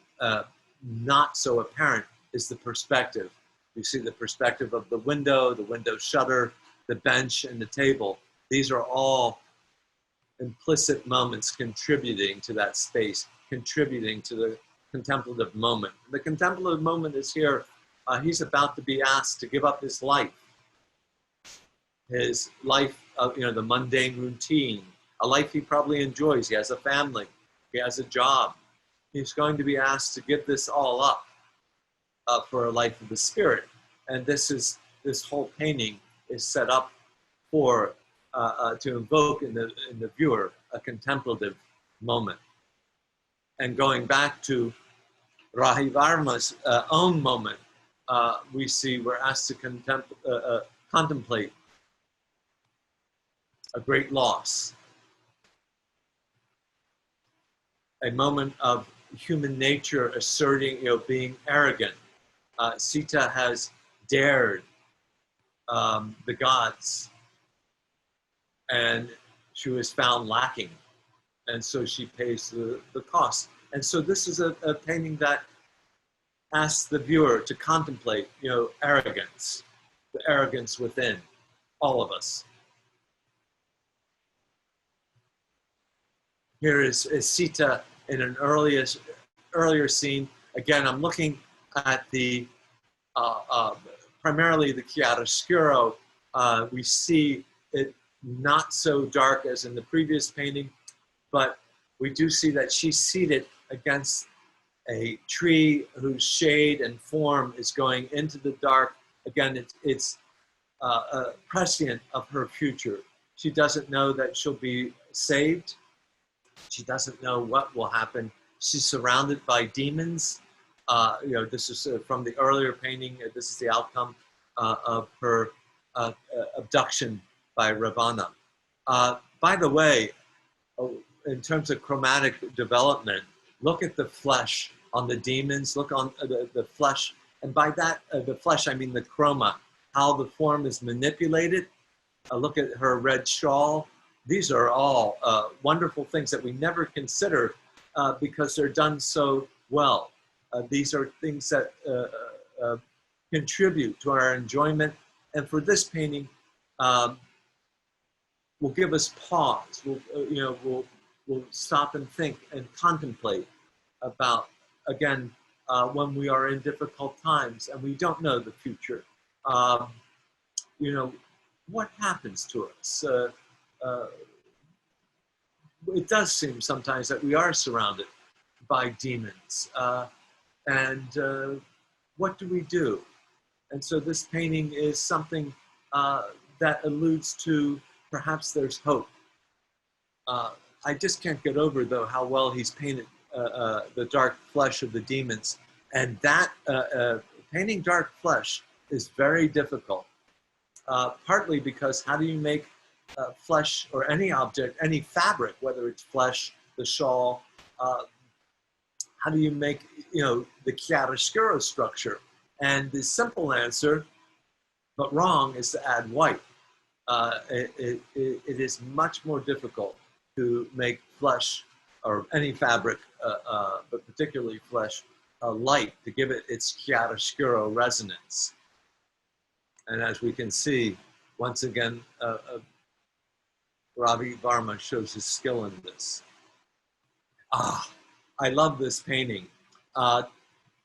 not so apparent is the perspective. You see the perspective of the window shutter, the bench, and the table. These are all implicit moments contributing to that space, contributing to the contemplative moment. The contemplative moment is here. He's about to be asked to give up his life of, the mundane routine, a life he probably enjoys. He has a family, he has a job. He's going to be asked to give this all up for a life of the spirit. And this whole painting is set up for to invoke in the viewer a contemplative moment. And going back to Ravi Varma's own moment, we see we're asked to contemplate a great loss, a moment of human nature asserting, being arrogant. Sita has dared the gods, and she was found lacking, and so she pays the cost. And so this is a painting that asks the viewer to contemplate, arrogance, the arrogance within all of us. Here is Sita in an earlier scene. Again, I'm looking at the primarily the Chiaroscuro. We see it not so dark as in the previous painting, but we do see that she's seated against a tree whose shade and form is going into the dark. Again, it's prescient of her future. She doesn't know that she'll be saved. She doesn't know what will happen. She's surrounded by demons. This is from the earlier painting. This is the outcome of her abduction by Ravana. By the way, in terms of chromatic development, look at the flesh on the demons. Look on the flesh. And by that, the flesh, I mean the chroma, how the form is manipulated. Look at her red shawl. These are all wonderful things that we never consider because they're done so well. These are things that contribute to our enjoyment. And for this painting, will give us pause. We'll stop and think and contemplate about, again, when we are in difficult times and we don't know the future. What happens to us? It does seem sometimes that we are surrounded by demons. And what do we do? And so this painting is something that alludes to perhaps there's hope. I just can't get over, though, how well he's painted the dark flesh of the demons. And that painting dark flesh is very difficult, partly because how do you make flesh or any object, any fabric, whether it's flesh, the shawl, how do you make, the chiaroscuro structure? And the simple answer, but wrong, is to add white. It is much more difficult to make flesh or any fabric, but particularly flesh, light, to give it its chiaroscuro resonance. And as we can see, once again, Ravi Varma shows his skill in this. I love this painting.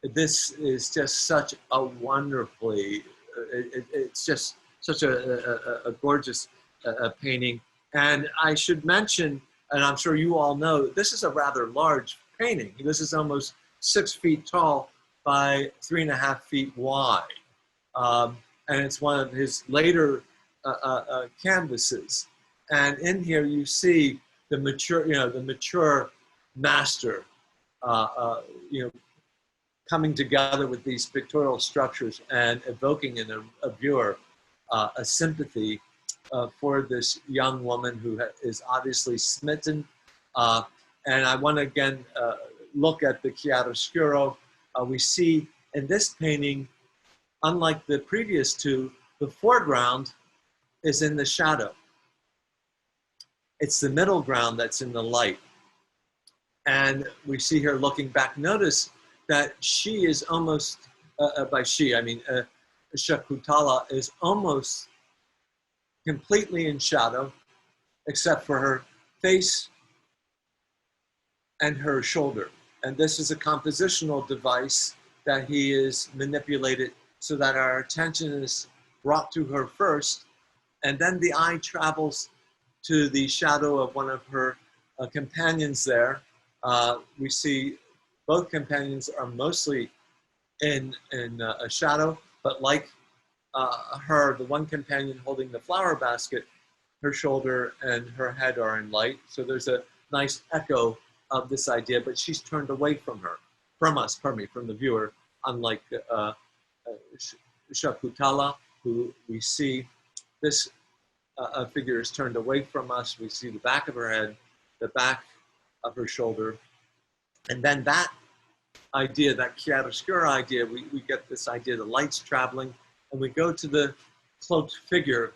This is just such a wonderfully, it's just such a gorgeous painting. And I should mention, and I'm sure you all know, this is a rather large painting. This is almost 6 feet tall by 3.5 feet wide. And it's one of his later canvases. And in here you see the mature master, coming together with these pictorial structures and evoking in a viewer a sympathy for this young woman who is obviously smitten. And I want to again look at the chiaroscuro. We see in this painting, unlike the previous two, the foreground is in the shadow. It's the middle ground that's in the light. And we see her looking back. Notice that she is almost, by she, I mean Shakuntala is almost completely in shadow, except for her face and her shoulder. And this is a compositional device that he is manipulated so that our attention is brought to her first, and then the eye travels to the shadow of one of her companions there. We see both companions are mostly in a shadow, but like her, the one companion holding the flower basket, her shoulder and her head are in light. So there's a nice echo of this idea, but she's turned away from the viewer, unlike Shakuntala, who we see this figure is turned away from us. We see the back of her head, the back of her shoulder. And then that idea, that chiaroscuro idea, we get this idea, the light's traveling, and we go to the cloaked figure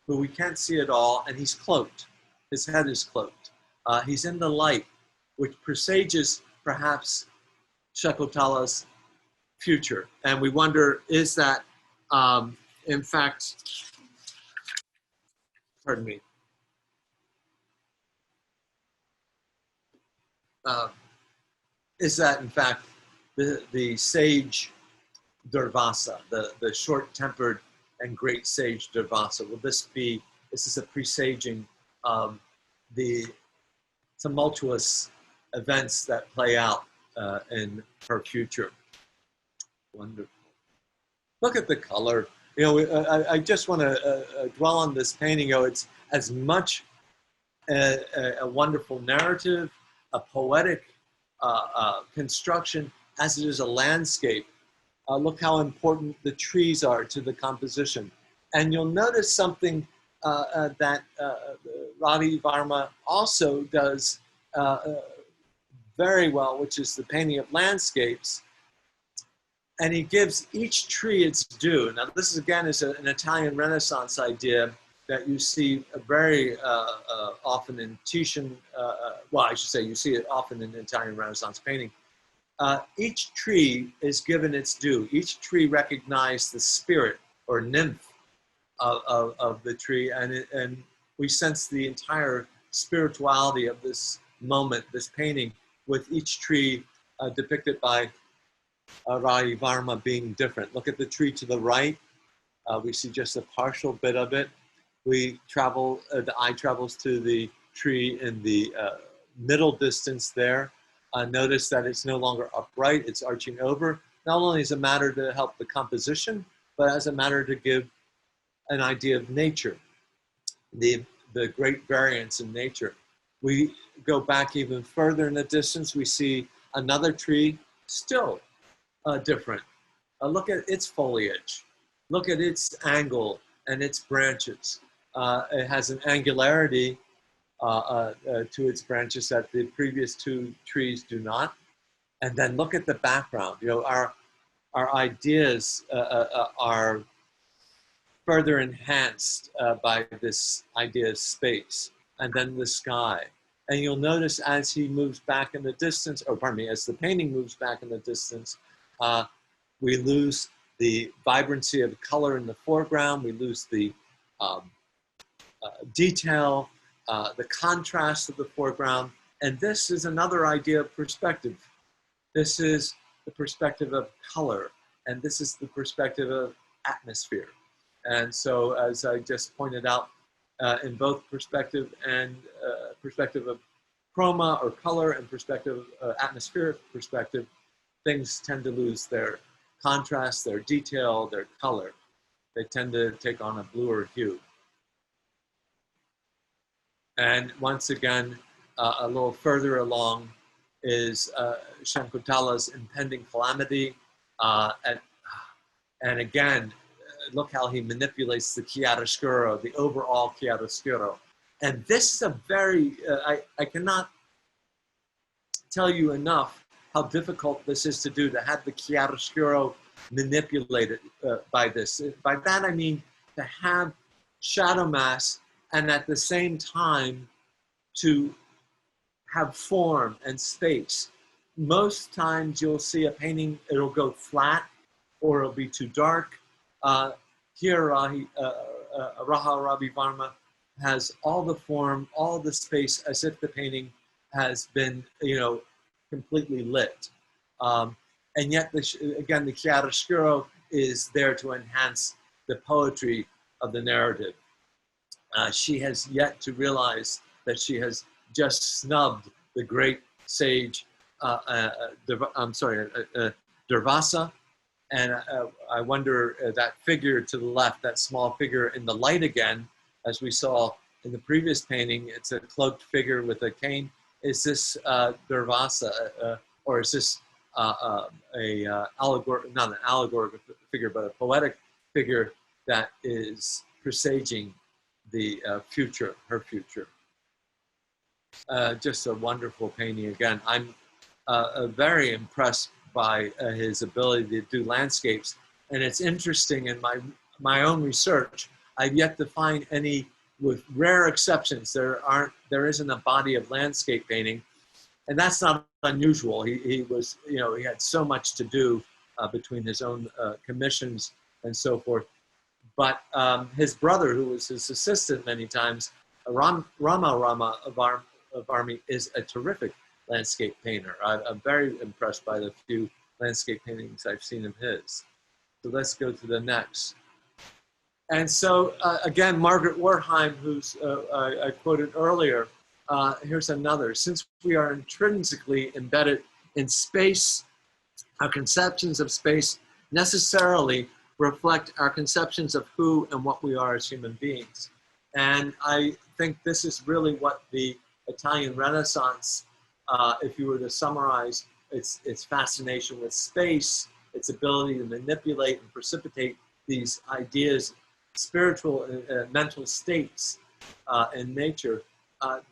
who we can't see at all, and he's cloaked. His head is cloaked. He's in the light, which presages perhaps Shakuntala's future. And we wonder, is that in fact, pardon me, is that in fact the sage Durvasa, the short-tempered and great sage Durvasa? Will this be, is this a presaging of the tumultuous events that play out in her future? Wonderful. Look at the color. You know, I just want to dwell on this painting. You know, it's as much a wonderful narrative, a poetic construction, as it is a landscape. Look how important the trees are to the composition. And you'll notice something that Ravi Varma also does very well, which is the painting of landscapes. And he gives each tree its due. Now, this is, again, is an Italian Renaissance idea that you see very often in Titian, well, I should say you see it often in Italian Renaissance painting. Each tree is given its due. Each tree recognizes the spirit or nymph of the tree, and we sense the entire spirituality of this moment, this painting, with each tree depicted by Ravi Varma being different. Look at the tree to the right. We see just a partial bit of it. We travel, the eye travels to the tree in the middle distance there. Notice that it's no longer upright, it's arching over. Not only as a matter to help the composition, but as a matter to give an idea of nature, the great variance in nature. We go back even further in the distance, we see another tree, still different. Look at its foliage. Look at its angle and its branches. It has an angularity to its branches that the previous two trees do not. And then look at the background. You know, our ideas are further enhanced by this idea of space, and then the sky. And you'll notice as he moves back in the distance, or pardon me, as the painting moves back in the distance, we lose the vibrancy of color in the foreground. We lose the detail, the contrast of the foreground. And this is another idea of perspective. This is the perspective of color, and this is the perspective of atmosphere. And so, as I just pointed out, in both perspective and perspective of chroma or color and perspective, atmospheric perspective, things tend to lose their contrast, their detail, their color. They tend to take on a bluer hue. And once again, a little further along is Shakuntala's impending calamity. And again, look how he manipulates the chiaroscuro, the overall chiaroscuro. And this is a very, I cannot tell you enough how difficult this is to do, to have the chiaroscuro manipulated by this. By that I mean to have shadow mass and at the same time to have form and space. Most times you'll see a painting, it'll go flat or it'll be too dark. Here, Ravi Varma has all the form, all the space, as if the painting has been, you know, completely lit. And yet, again, the chiaroscuro is there to enhance the poetry of the narrative. She has yet to realize that she has just snubbed the great sage, Durvasa. And I wonder that figure to the left, that small figure in the light again, as we saw in the previous painting, it's a cloaked figure with a cane. Is this Durvasa, or is this not an allegorical figure, but a poetic figure that is presaging the future, her future? Just a wonderful painting again. I'm very impressed by his ability to do landscapes. And it's interesting in my own research, I've yet to find any, with rare exceptions, there isn't a body of landscape painting And that's not unusual. He was, you know, he had so much to do between his own commissions and so forth. But his brother, who was his assistant many times, Rama Varma is a terrific landscape painter. I'm very impressed by the few landscape paintings I've seen of his. So let's go to the next. And so again, Margaret Wertheim, who's I quoted earlier, here's another. Since we are intrinsically embedded in space, our conceptions of space necessarily reflect our conceptions of who and what we are as human beings. And I think this is really what the Italian Renaissance, if you were to summarize its fascination with space, its ability to manipulate and precipitate these ideas, spiritual and mental states in nature.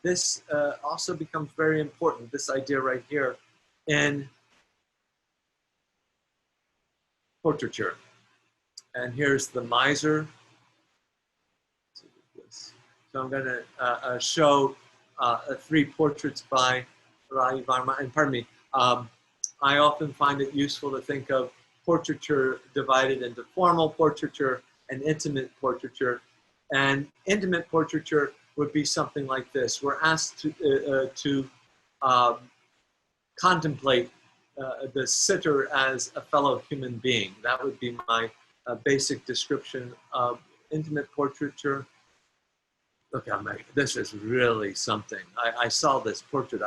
This also becomes very important, this idea right here, in portraiture. And here's the miser. So I'm going to show 3 portraits by Ravi Varma. And pardon me, I often find it useful to think of portraiture divided into formal portraiture and intimate portraiture. And intimate portraiture would be something like this. We're asked to contemplate the sitter as a fellow human being. That would be my basic description of intimate portraiture. Look, this is really something. I saw this portrait.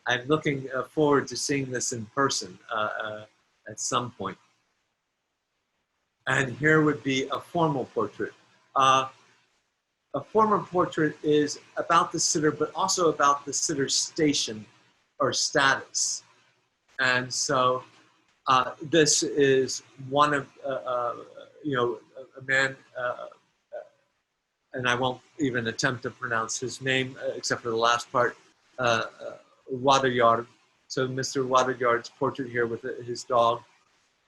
I'm looking forward to seeing this in person at some point. And here would be a formal portrait. A formal portrait is about the sitter, but also about the sitter's station or status. And so this is one of, you know, a man, and I won't even attempt to pronounce his name except for the last part, Wadeyaard. So Mr. Wadeyaard's portrait here with his dog.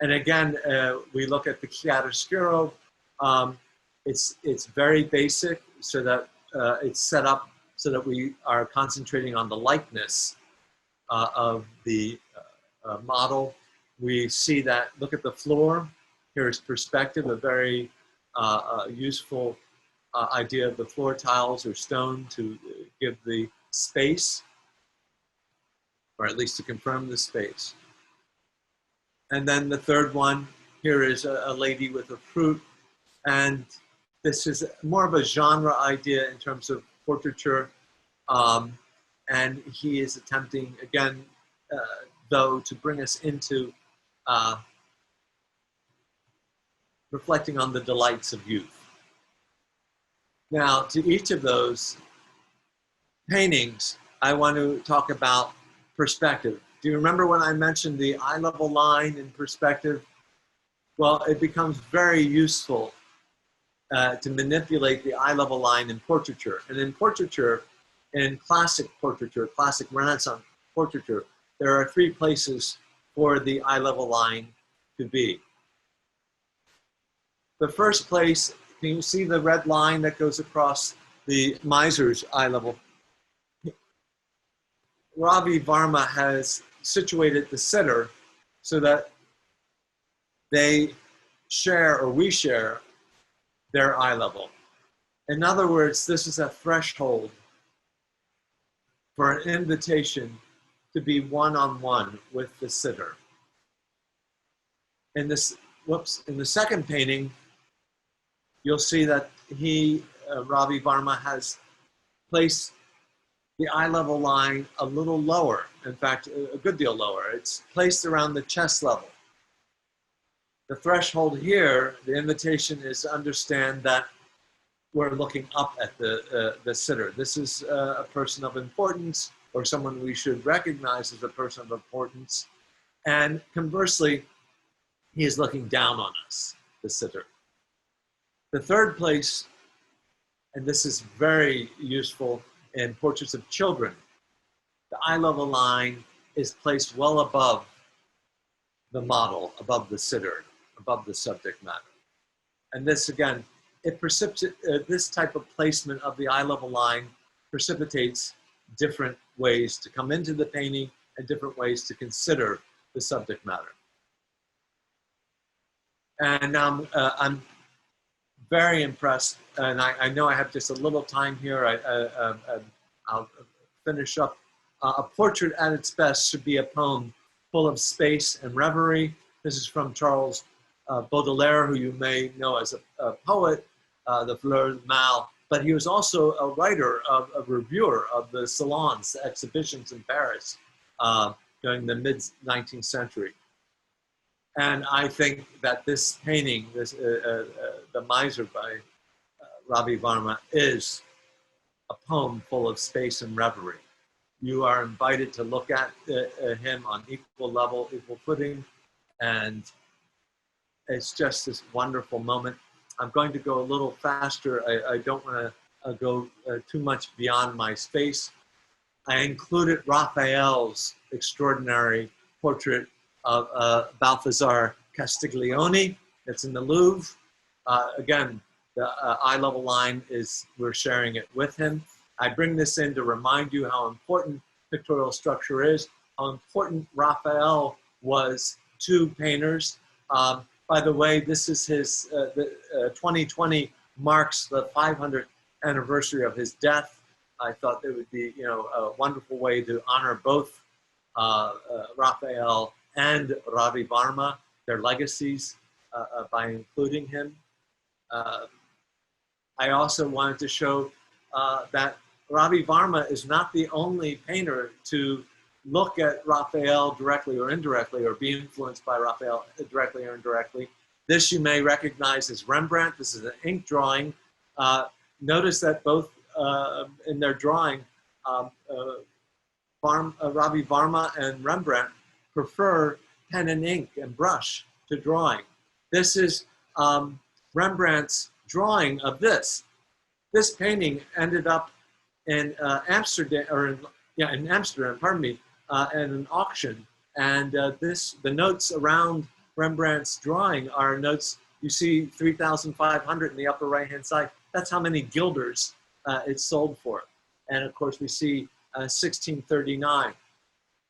And again, we look at the Chiaroscuro. It's very basic, so that it's set up so that we are concentrating on the likeness of the model. We see that, look at the floor. Here's perspective, a very useful idea of the floor tiles or stone to give the space, or at least to confirm the space. And then the third one, here is a lady with a fruit. And this is more of a genre idea in terms of portraiture. And he is attempting, again, though, to bring us into reflecting on the delights of youth. Now, to each of those paintings, I want to talk about perspective. Do you remember when I mentioned the eye level line in perspective? Well, it becomes very useful to manipulate the eye level line in portraiture. And in portraiture, in classic portraiture, classic Renaissance portraiture, there are 3 places for the eye level line to be. The first place, can you see the red line that goes across the miser's eye level? Ravi Varma has situated the sitter so that they share, or we share, their eye level. In other words, this is a threshold for an invitation to be one-on-one with the sitter. In this, in the second painting, you'll see that Ravi Varma has placed the eye level line a little lower. In fact, a good deal lower. It's placed around the chest level. The threshold here, the invitation is to understand that we're looking up at the sitter. This is a person of importance, or someone we should recognize as a person of importance. And conversely, he is looking down on us, the sitter. The third place, and this is very useful in portraits of children, the eye level line is placed well above the model, above the sitter, above the subject matter. And this, again, this type of placement of the eye level line precipitates different ways to come into the painting and different ways to consider the subject matter. And now I'm very impressed, and I know I have just a little time here. I'll finish up. A portrait at its best should be a poem full of space and reverie. This is from Charles Baudelaire, who you may know as a poet, the Fleur de Mal, but he was also a writer, a reviewer of the salons, the exhibitions in Paris during the mid-19th century. And I think that this painting, The Miser by Ravi Varma, is a poem full of space and reverie. You are invited to look at him on equal level, equal footing, and it's just this wonderful moment. I'm going to go a little faster. I don't want to go too much beyond my space. I included Raphael's extraordinary portrait of Balfazar Castiglione. It's in the Louvre. Again, the eye level line is, we're sharing it with him. I bring this in to remind you how important pictorial structure is, how important Raphael was to painters. By the way, this is his, 2020 marks the 500th anniversary of his death. I thought there would be, a wonderful way to honor both Raphael and Ravi Varma, their legacies, by including him. I also wanted to show that Ravi Varma is not the only painter to look at Raphael directly or indirectly, or be influenced by Raphael directly or indirectly. This you may recognize as Rembrandt. This is an ink drawing. Notice that both in their drawing, Ravi Varma and Rembrandt prefer pen and ink and brush to drawing. This is Rembrandt's drawing of this. This painting ended up in Amsterdam, in Amsterdam, pardon me, at an auction. And the notes around Rembrandt's drawing are notes, you see 3,500 in the upper right-hand side. That's how many guilders it sold for. And of course we see 1639.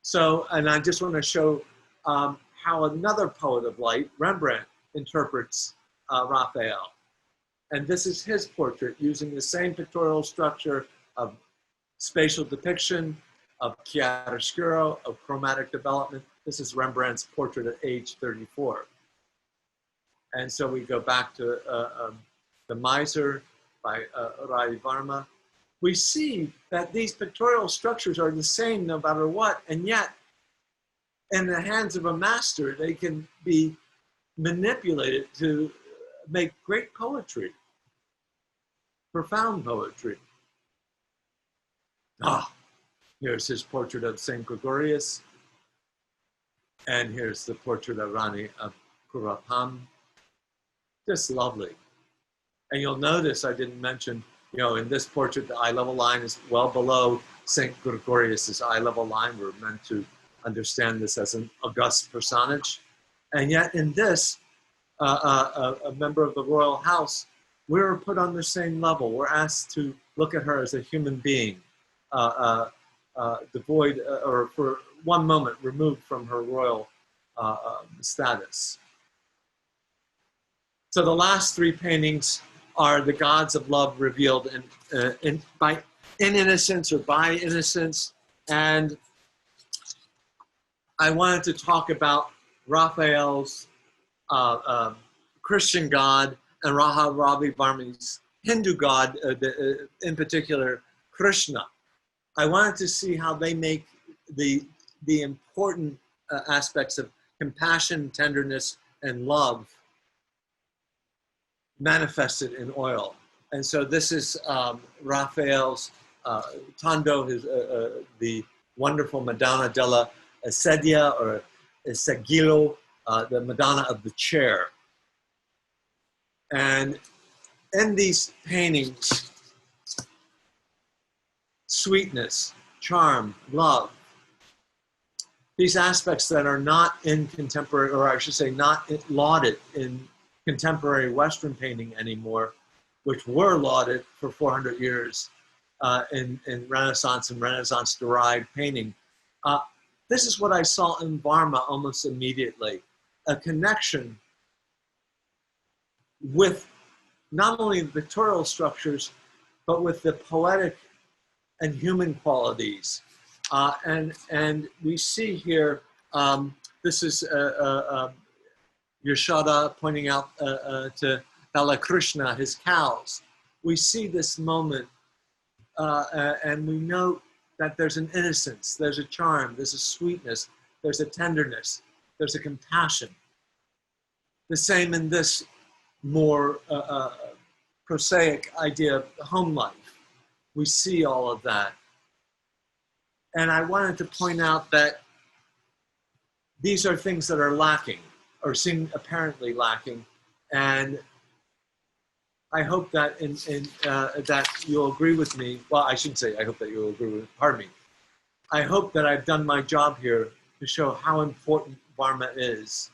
So, and I just want to show how another poet of light, Rembrandt, interprets Raphael. And this is his portrait using the same pictorial structure of spatial depiction, of chiaroscuro, of chromatic development. This is Rembrandt's portrait at age 34. And so we go back to The Miser by Ravi Varma. We see that these pictorial structures are the same no matter what, and yet in the hands of a master, they can be manipulated to make great poetry, profound poetry. Here's his portrait of St. Gregorius, and here's the portrait of Rani of Kurapam. Just lovely. And you'll notice I didn't mention, in this portrait, the eye level line is well below St. Gregorius's eye level line. We're meant to understand this as an august personage. And yet in this, a member of the royal house, we're put on the same level. We're asked to look at her as a human being, devoid, or for one moment removed from her royal status. So the last three paintings are the gods of love revealed in innocence or by innocence. And I wanted to talk about Raphael's Christian God and Ravi Varma's Hindu God, in particular Krishna. I wanted to see how they make the important aspects of compassion, tenderness, and love manifested in oil. And so this is Raphael's Tondo, the wonderful Madonna della Sedia, or Segilo, the Madonna of the chair. And in these paintings, sweetness, charm, love, these aspects that are not in contemporary, or I should say not lauded in contemporary Western painting anymore, which were lauded for 400 years, in Renaissance and Renaissance-derived painting. This is what I saw in Varma almost immediately, a connection with not only the pictorial structures, but with the poetic and human qualities. And we see here, this is Yashoda pointing out to Balakrishna, his cows. We see this moment and we know that there's an innocence, there's a charm, there's a sweetness, there's a tenderness, there's a compassion. The same in this more prosaic idea of home life. We see all of that. And I wanted to point out that these are things that are lacking, or seem apparently lacking. And I hope that that you'll agree with me. Well, I shouldn't say I hope that you'll agree with me. Pardon me. I hope that I've done my job here to show how important Varma is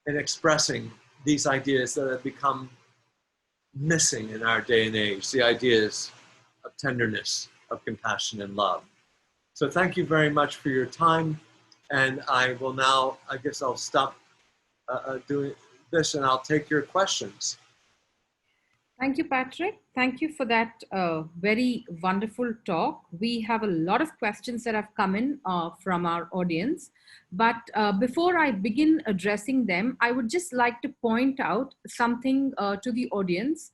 in expressing these ideas that have become missing in our day and age, the ideas of tenderness, of compassion and love. So thank you very much for your time. And I will now, I guess I'll stop doing this and I'll take your questions. Thank you, Patrick. Thank you for that very wonderful talk. We have a lot of questions that have come in from our audience. But before I begin addressing them, I would just like to point out something to the audience.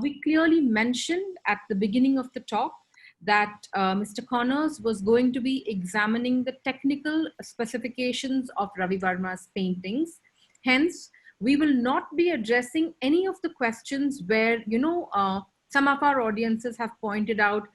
We clearly mentioned at the beginning of the talk that Mr. Connors was going to be examining the technical specifications of Ravi Varma's paintings. Hence, we will not be addressing any of the questions where, some of our audiences have pointed out,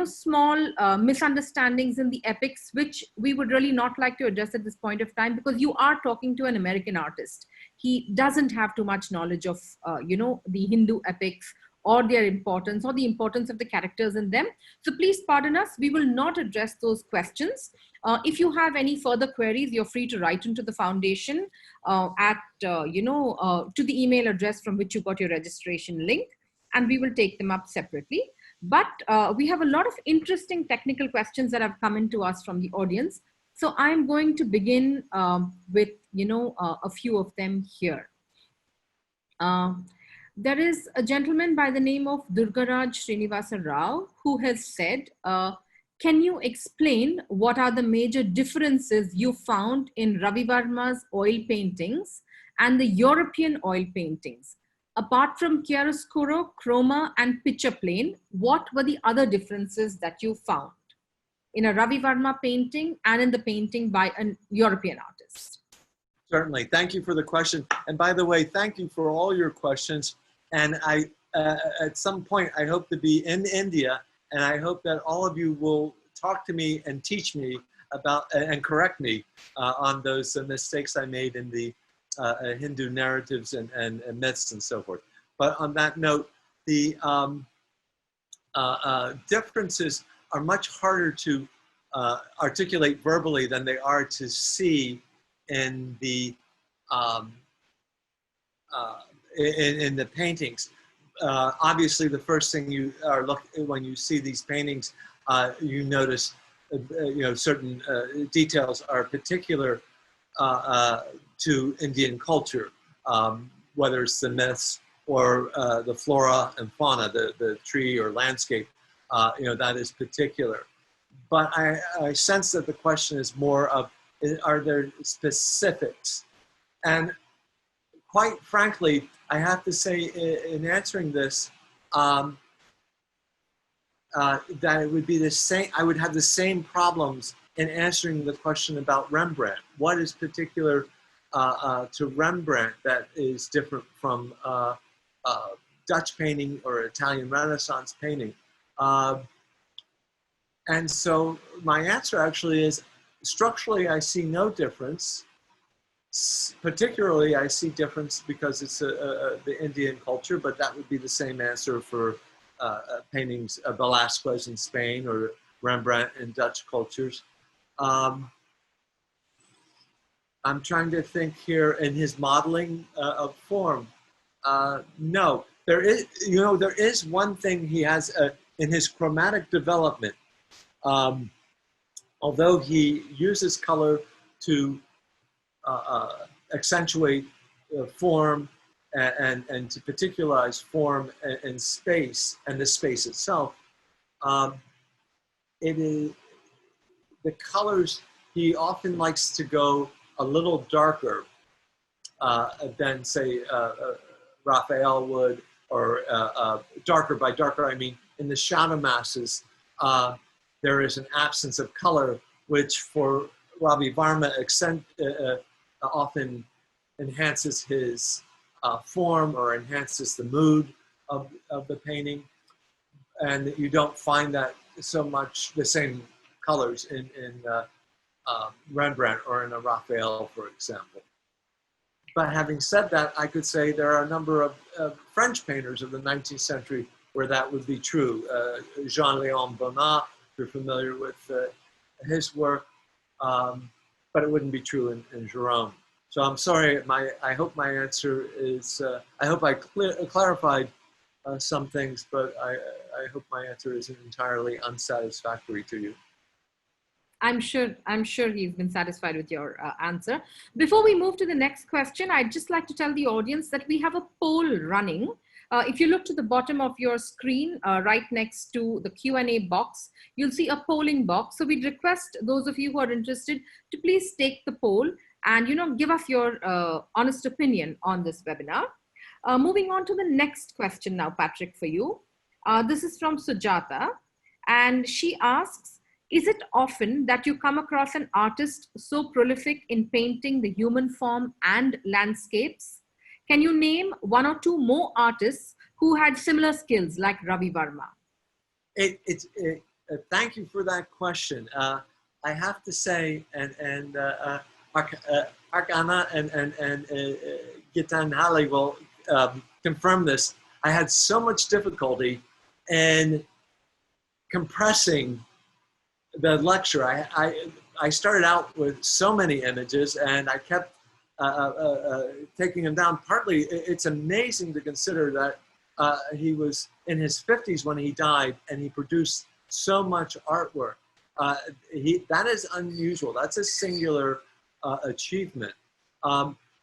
small misunderstandings in the epics, which we would really not like to address at this point of time, because you are talking to an American artist. He doesn't have too much knowledge of, the Hindu epics or their importance or the importance of the characters in them. So please pardon us, we will not address those questions. If you have any further queries, you're free to write into the foundation to the email address from which you got your registration link, and we will take them up separately. But we have a lot of interesting technical questions that have come into us from the audience. So I'm going to begin with, a few of them here. There is a gentleman by the name of Durgaraj Srinivasa Rao who has said, can you explain what are the major differences you found in Ravi Varma's oil paintings and the European oil paintings? Apart from chiaroscuro, chroma, and picture plane, what were the other differences that you found in a Ravi Varma painting and in the painting by a European artist? Certainly. Thank you for the question. And by the way, thank you for all your questions. And I, at some point, I hope to be in India, and I hope that all of you will talk to me and teach me about and correct me on those mistakes I made in the Hindu narratives and myths and so forth. But on that note, the differences are much harder to articulate verbally than they are to see in the in the paintings. Obviously, the first thing you are when you see these paintings, you notice, certain details are particular to Indian culture, whether it's the myths or the flora and fauna, the tree or landscape, that is particular. But I sense that the question is more of, are there specifics? And quite frankly, I have to say in answering this, that it would be the same, I would have the same problems in answering the question about Rembrandt. What is particular to Rembrandt that is different from Dutch painting or Italian Renaissance painting? And so my answer actually is, structurally, I see no difference. Particularly, I see difference because it's the Indian culture, but that would be the same answer for paintings of Velázquez in Spain or Rembrandt in Dutch cultures. I'm trying to think here in his modeling of form. No, there is, you know, there is one thing he has in his chromatic development. Although he uses color to accentuate form and to particularize form and space and the space itself, it is the colors. He often likes to go a little darker than, say, Raphael would, or darker. By darker, I mean in the shadow masses, there is an absence of color, which for Ravi Varma often enhances his form or enhances the mood of the painting. And you don't find that so much, the same colors in Rembrandt or in a Raphael, for example. But having said that, I could say there are a number of French painters of the 19th century where that would be true. Jean-Léon Bonnat, if you're familiar with his work, but it wouldn't be true in Gérôme. So I'm sorry, I hope my answer is, I hope I clarified some things, but I hope my answer isn't entirely unsatisfactory to you. I'm sure he's been satisfied with your answer. Before we move to the next question, I'd just like to tell the audience that we have a poll running. If you look to the bottom of your screen, right next to the Q&A box, you'll see a polling box. So we'd request those of you who are interested to please take the poll and, you know, give us your honest opinion on this webinar. Moving on to the next question now, Patrick, for you. This is from Sujata, and she asks, is it often that you come across an artist so prolific in painting the human form and landscapes? Can you name one or two more artists who had similar skills like Ravi Varma? Thank you for that question. I have to say, and Arkana and Gitan Hali will confirm this, I had so much difficulty in compressing the lecture. I started out with so many images, and I kept taking them down. Partly, it's amazing to consider that he was in his 50s when he died, and he produced so much artwork. That is unusual. That's a singular achievement.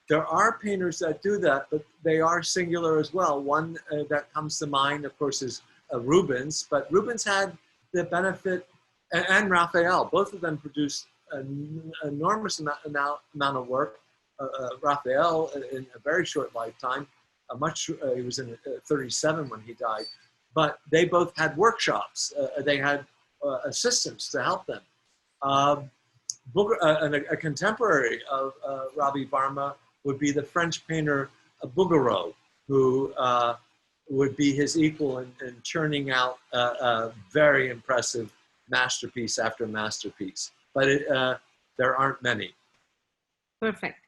There are painters that do that, but they are singular as well. One that comes to mind, of course, is Rubens, but Rubens had the benefit, and Raphael, both of them produced an enormous amount of work. Raphael, in a very short lifetime, he was in 37 when he died, but they both had workshops. They had assistants to help them. A contemporary of Ravi Varma would be the French painter Bouguereau, who would be his equal in churning out a very impressive masterpiece after masterpiece, but there aren't many. Perfect.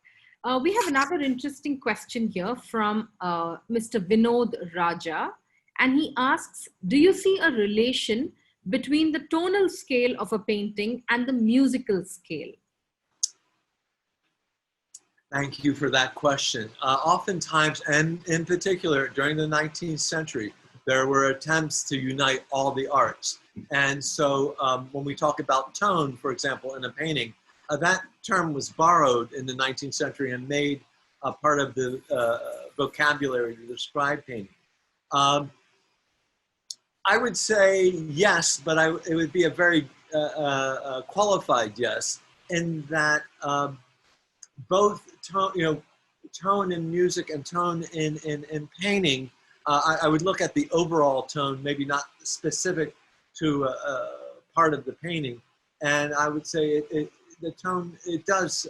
We have another interesting question here from Mr. Vinod Raja, and he asks, do you see a relation between the tonal scale of a painting and the musical scale? Thank you for that question. Oftentimes, and in particular during the 19th century, there were attempts to unite all the arts. And so when we talk about tone, for example, in a painting, that term was borrowed in the 19th century and made a part of the vocabulary to describe painting. I would say yes, but it would be a very qualified yes, in that both tone in music and tone in painting, I would look at the overall tone, maybe not specific to a part of the painting, and I would say the tone, it does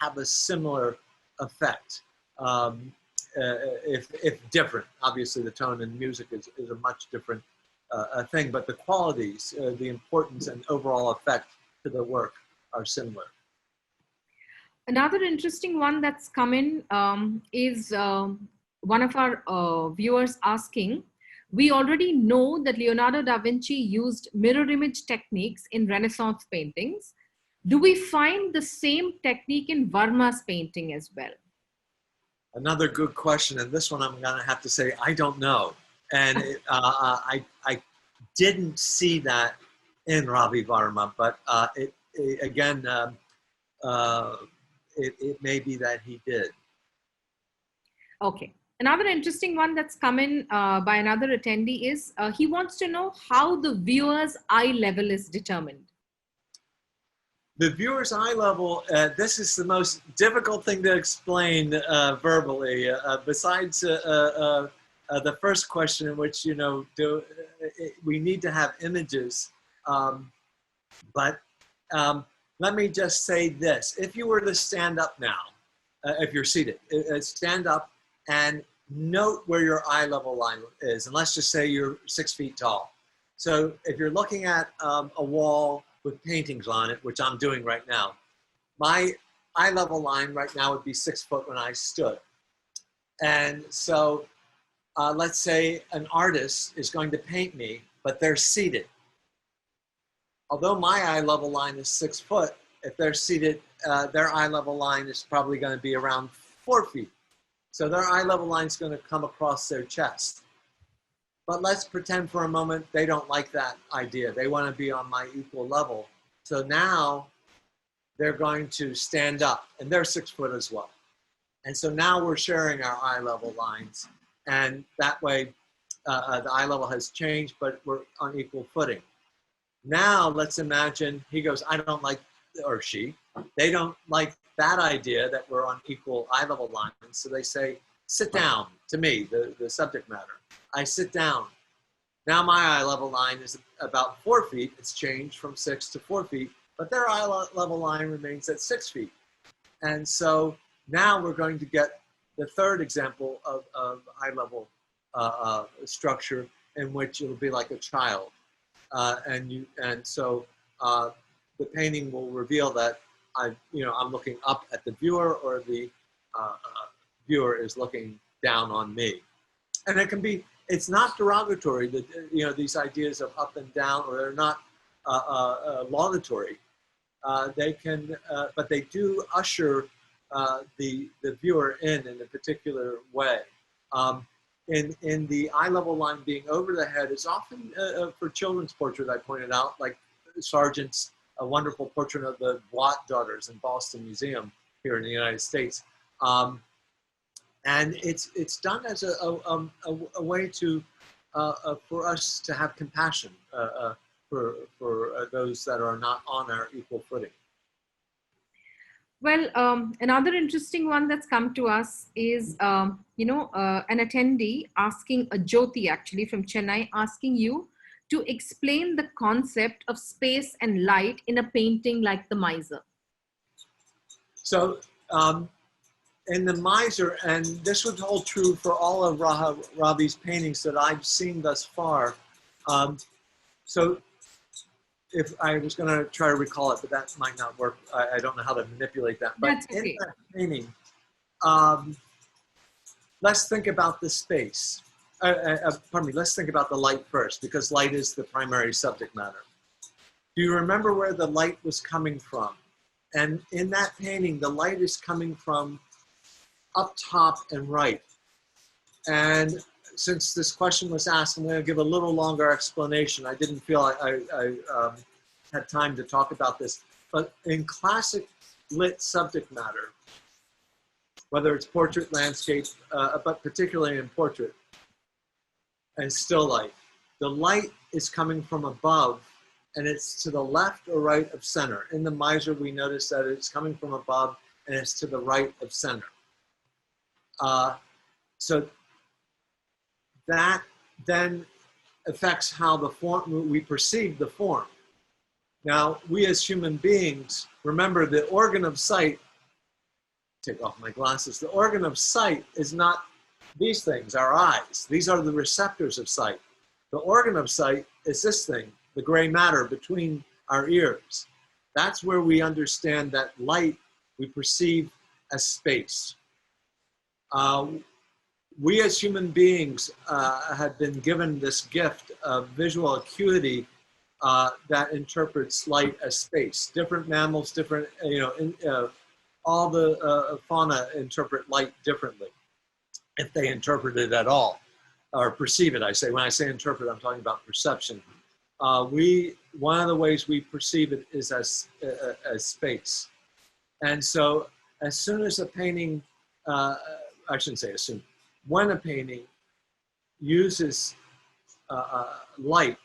have a similar effect, if different. Obviously, the tone in music is a much different thing, but the qualities, the importance and overall effect to the work are similar. Another interesting one that's come in is one of our viewers asking, we already know that Leonardo da Vinci used mirror image techniques in Renaissance paintings. Do we find the same technique in Varma's painting as well? Another good question, and this one I'm going to have to say I don't know, and I didn't see that in Ravi Varma, but it may be that he did. Okay. Another interesting one that's come in by another attendee is he wants to know how the viewer's eye level is determined. The viewer's eye level, this is the most difficult thing to explain verbally, besides the first question, in which, you know, we need to have images. But let me just say this. If you were to stand up now, if you're seated, stand up and note where your eye level line is. And let's just say you're 6 feet tall. So if you're looking at a wall with paintings on it, which I'm doing right now, my eye level line right now would be 6 foot when I stood. And so let's say an artist is going to paint me, but they're seated. Although my eye level line is 6 foot, if they're seated, their eye level line is probably going to be around 4 feet. So their eye level line is going to come across their chest. But let's pretend for a moment they don't like that idea. They want to be on my equal level. So now they're going to stand up, and they're 6 foot as well. And so now we're sharing our eye level lines. And that way the eye level has changed, but we're on equal footing. Now let's imagine he goes, I don't like, or she, they don't like that idea that we're on equal eye level lines. So they say, sit down, to me, the subject matter. I sit down. Now my eye level line is about 4 feet. It's changed from 6 to 4 feet, but their eye level line remains at 6 feet. And so now we're going to get the third example of eye level structure, in which it'll be like a child. And so the painting will reveal that I'm looking up at the viewer, or the viewer is looking down on me. And it can be, it's not derogatory that, these ideas of up and down, or they're not laudatory. They can, but they do usher the viewer in a particular way. In the eye level line being over the head is often for children's portrait, I pointed out, like Sargent's a wonderful portrait of the Watt daughters in Boston Museum here in the United States. And it's done as a way to for us to have compassion for those that are not on our equal footing. Well, another interesting one that's come to us is, an attendee asking, Jyoti actually from Chennai, asking you to explain the concept of space and light in a painting like The Miser. So in The Miser, and this would hold true for all of Ravi's paintings that I've seen thus far. So if I was going to try to recall it, but that might not work. I don't know how to manipulate that. But That's okay. In that painting, let's think about the space. Pardon me, let's think about the light first, because light is the primary subject matter. Do you remember where the light was coming from? And in that painting, the light is coming from up top and right. And since this question was asked, I'm going to give a little longer explanation. I didn't feel I had time to talk about this. But in classic lit subject matter, whether it's portrait, landscape, but particularly in portrait and still life, the light is coming from above, and it's to the left or right of center. In The Miser, we notice that it's coming from above and it's to the right of center. So that then affects how the form, we perceive the form. Now, we as human beings, remember the organ of sight, take off my glasses, the organ of sight is not these things, our eyes. These are the receptors of sight. The organ of sight is this thing, the gray matter between our ears. That's where we understand that light we perceive as space. We as human beings have been given this gift of visual acuity that interprets light as space. Different mammals, different, all the fauna interpret light differently. if they interpret it at all, or perceive it. When I say interpret, I'm talking about perception. One of the ways we perceive it is as space. And so as soon as a painting, I shouldn't say as soon, when a painting uses light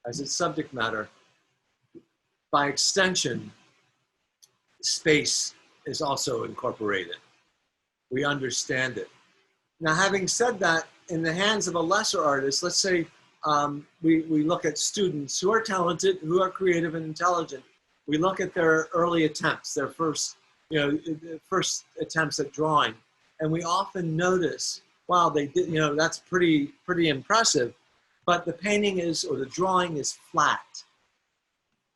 as its subject matter, by extension, space is also incorporated. We understand it. Now, having said that, in the hands of a lesser artist, let's say we look at students who are talented, who are creative and intelligent. We look at their early attempts, their first attempts at drawing, and we often notice, wow, they did, that's pretty impressive, but the painting is, or the drawing is flat.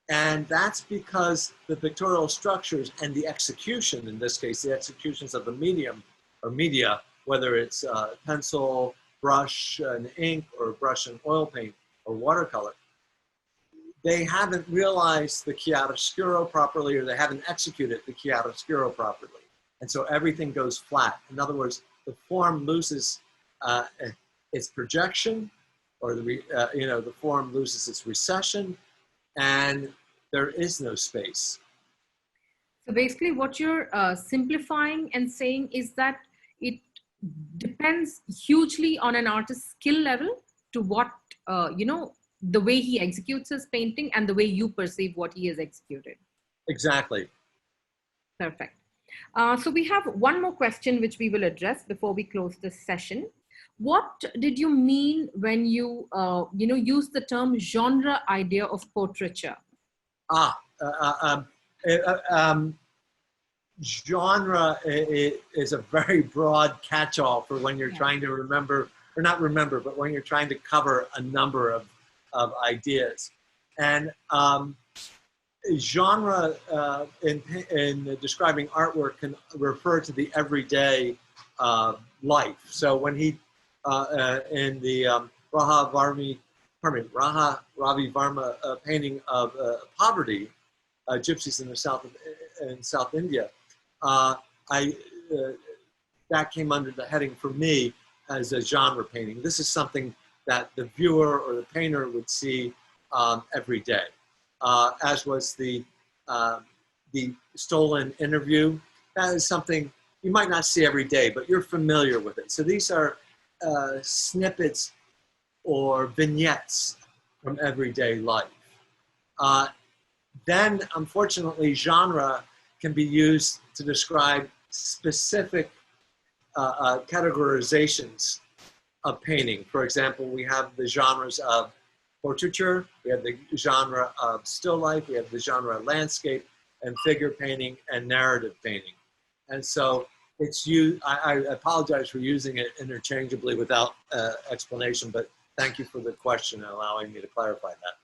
And that's because the pictorial structures and the execution, in this case, the executions of the medium or media, whether it's pencil, brush and ink, or brush and oil paint, or watercolor, they haven't realized the chiaroscuro properly, or they haven't executed the chiaroscuro properly. And so everything goes flat. In other words, the form loses its projection, or the form loses its recession, and there is no space. So basically what you're simplifying and saying is that it depends hugely on an artist's skill level to what, the way he executes his painting and the way you perceive what he has executed. Exactly. Perfect. So we have one more question which we will address before we close this session. What did you mean when you, used the term genre idea of portraiture? Genre is a very broad catch-all for when you're trying to remember, or not remember, but when you're trying to cover a number of ideas. And genre in describing artwork can refer to the everyday life. So when he, in the Ravi Varma painting of poverty, gypsies in the South India, that came under the heading for me as a genre painting. This is something that the viewer or the painter would see every day, as was the stolen interview. That is something you might not see every day, but you're familiar with it. So these are snippets or vignettes from everyday life. Then, unfortunately, genre can be used to describe specific categorizations of painting. For example, we have the genres of portraiture, we have the genre of still life, we have the genre of landscape and figure painting and narrative painting. And so it's used, I apologize for using it interchangeably without explanation, but thank you for the question and allowing me to clarify that.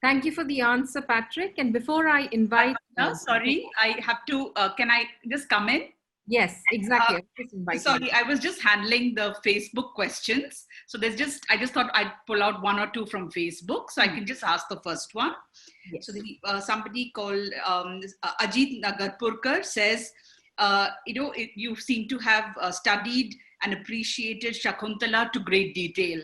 Thank you for the answer, Patrick. And before I invite... sorry, I have to, can I just come in? Yes, exactly. Sorry, I was just handling the Facebook questions. So I just thought I'd pull out one or two from Facebook. So I can just ask the first one. Yes. So somebody called Ajit Nagarpurkar says, you seem to have studied and appreciated Shakuntala to great detail.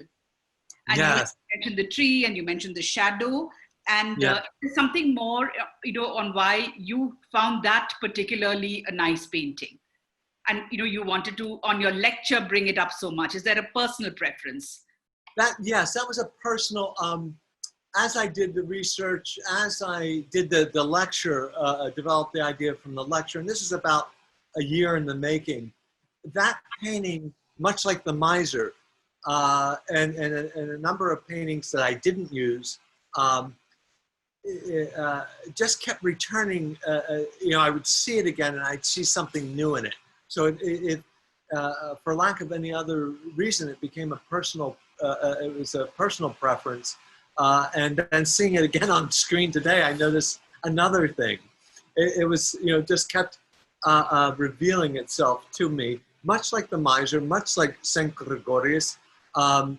And yes. You mentioned the tree and you mentioned the shadow. And there's something more, on why you found that particularly a nice painting. And, you wanted to, on your lecture, bring it up so much. Is there a personal preference? Yes, that was a personal, as I did the research, as I did the lecture, developed the idea from the lecture, and this is about a year in the making. That painting, much like the Miser, and a number of paintings that I didn't use, just kept returning. I would see it again and I'd see something new in it. So it for lack of any other reason, it became a personal, it was a personal preference. And then seeing it again on screen today, I noticed another thing. It was, just kept revealing itself to me, much like the Miser, much like St. Gregorius. The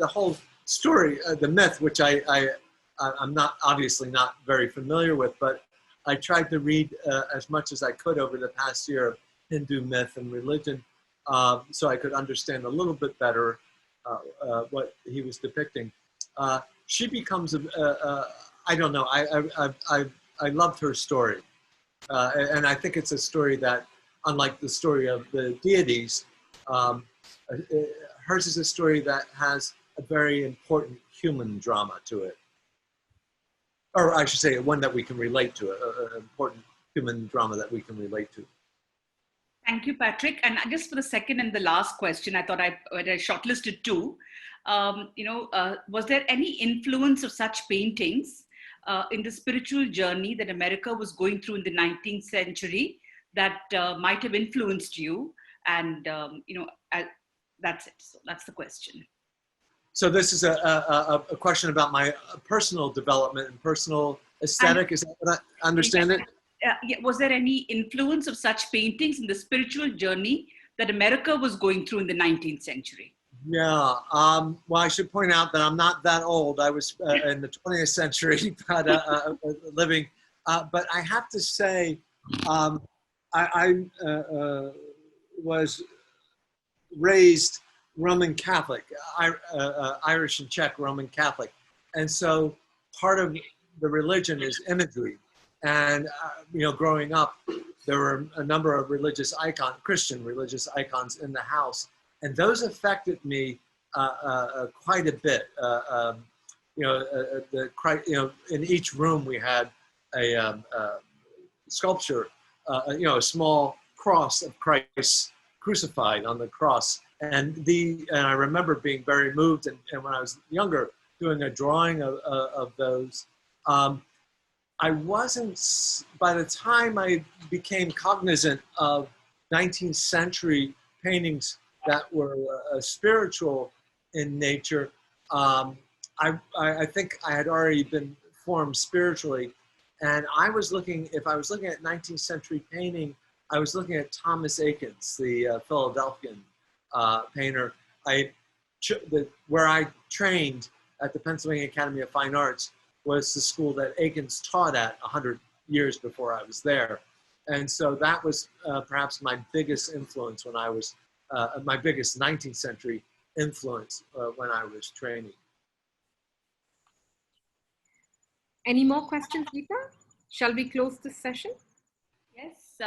whole story, the myth, which I'm not obviously not very familiar with, but I tried to read as much as I could over the past year of Hindu myth and religion, so I could understand a little bit better what he was depicting. She becomes I don't know. I loved her story, and I think it's a story that, unlike the story of the deities, hers is a story that has a very important human drama to it. Or I should say, one that we can relate to, an important human drama that we can relate to. Thank you, Patrick. And just for the second and the last question, I thought I shortlisted two. Was there any influence of such paintings in the spiritual journey that America was going through in the 19th century that might have influenced you? And, that's it. So that's the question. So this is a question about my personal development and personal aesthetic. Is that what I understand it? Was there any influence of such paintings in the spiritual journey that America was going through in the 19th century? Yeah. Well, I should point out that I'm not that old. I was in the 20th century, but living. But I have to say, I was raised Roman Catholic, Irish and Czech Roman Catholic. And so part of the religion is imagery. And, growing up, there were a number of religious icons, Christian religious icons in the house. And those affected me quite a bit. In each room we had a sculpture, a small cross of Christ crucified on the cross. And I remember being very moved, and when I was younger, doing a drawing of those. I wasn't, by the time I became cognizant of 19th century paintings that were spiritual in nature, I think I had already been formed spiritually. And if I was looking at 19th century painting, I was looking at Thomas Eakins, the Philadelphian painter. Where I trained at the Pennsylvania Academy of Fine Arts was the school that Eakins taught at 100 years before I was there. And so that was perhaps my biggest influence when I was, my biggest 19th century influence when I was training. Any more questions, Geeta? Shall we close this session? Yes.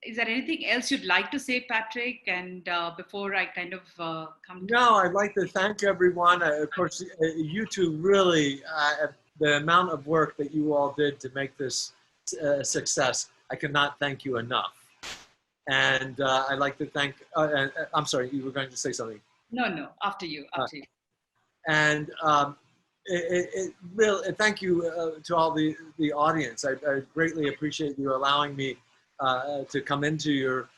Is there anything else you'd like to say, Patrick? And before I kind of come to... No, I'd like to thank everyone. Of course, you two really, the amount of work that you all did to make this a success, I cannot thank you enough. And I'd like to thank, I'm sorry, you were going to say something. No, after you. And it really, thank you to all the audience. I greatly appreciate you allowing me to come into your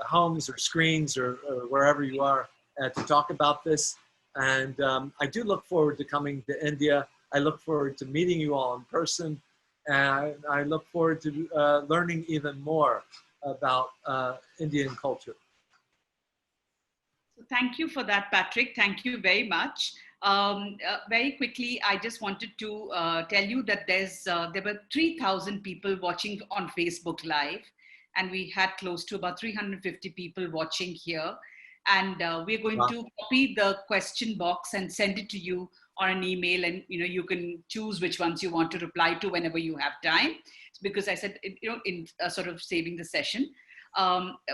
homes or screens or wherever you are to talk about this. And I do look forward to coming to India. I look forward to meeting you all in person. And I look forward to learning even more about Indian culture. So thank you for that, Patrick. Thank you very much. Very quickly, I just wanted to tell you that there were 3,000 people watching on Facebook Live, and we had close to about 350 people watching here. And we're going to copy the question box and send it to you on an email, and you can choose which ones you want to reply to whenever you have time. Because I said, in sort of saving the session.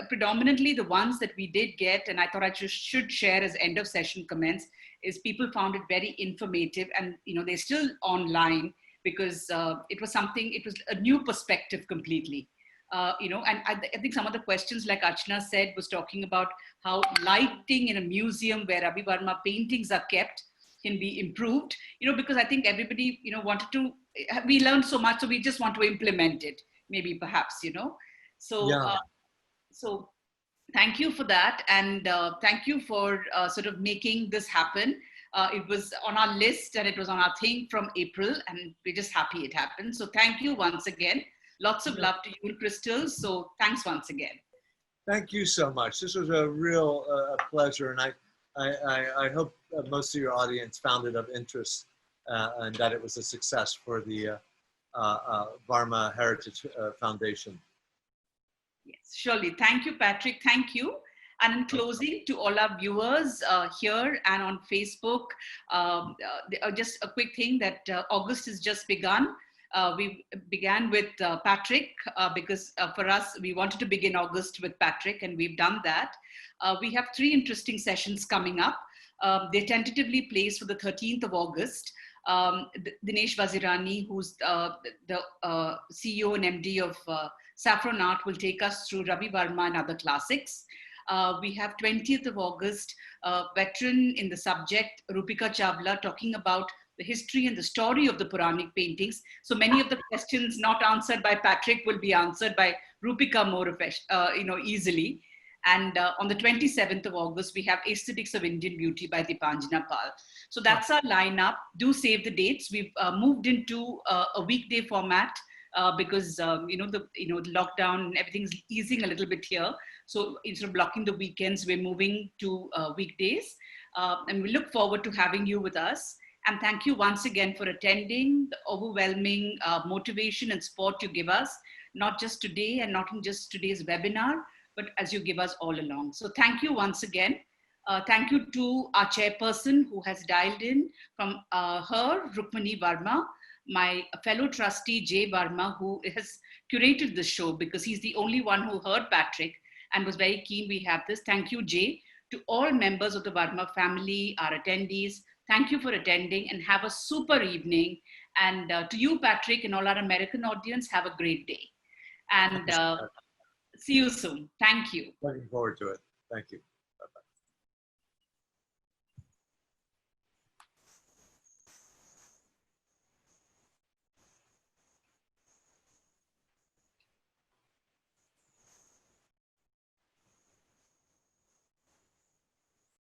Predominantly the ones that we did get, and I thought I should share as end of session comments, is people found it very informative, and they're still online because it was a new perspective completely. And I think some of the questions, like Archana said, was talking about how lighting in a museum where Ravi Varma paintings are kept can be improved, because I think everybody, we learned so much, so we just want to implement it, maybe perhaps, So, yeah. So thank you for that. And thank you for sort of making this happen. It was on our list and it was on our thing from April, and we're just happy it happened. So thank you once again. Lots of love to you, Crystal. So thanks once again. Thank you so much. This was a real pleasure, and I hope most of your audience found it of interest and that it was a success for the Varma Heritage Foundation. Yes, surely. Thank you, Patrick. Thank you. And in closing, to all our viewers here and on Facebook, just a quick thing that August has just begun. We began with Patrick because for us, we wanted to begin August with Patrick, and we've done that. We have 3 interesting sessions coming up. They're tentatively placed for the 13th of August. Dinesh Vazirani, who's the CEO and MD of Saffron Art, will take us through Ravi Varma and other classics. We have 20th of August, veteran in the subject, Rupika Chawla, talking about the history and the story of the Puranic paintings. So many of the questions not answered by Patrick will be answered by Rupika more easily. And on the 27th of August, we have Aesthetics of Indian Beauty by Deepanjana Pal. So that's our lineup. Do save the dates. We've moved into a weekday format because the lockdown and everything's easing a little bit here. So instead of blocking the weekends, we're moving to weekdays. And we look forward to having you with us. And thank you once again for attending, the overwhelming motivation and support you give us, not just today and not in just today's webinar, but as you give us all along. So thank you once again. Thank you to our chairperson who has dialed in from her, Rukmini Varma, my fellow trustee, Jay Varma, who has curated the show because he's the only one who heard Patrick and was very keen we have this. Thank you, Jay. To all members of the Varma family, our attendees, thank you for attending and have a super evening. And to you, Patrick, and all our American audience, have a great day. And see you soon. Thank you. Looking forward to it. Thank you.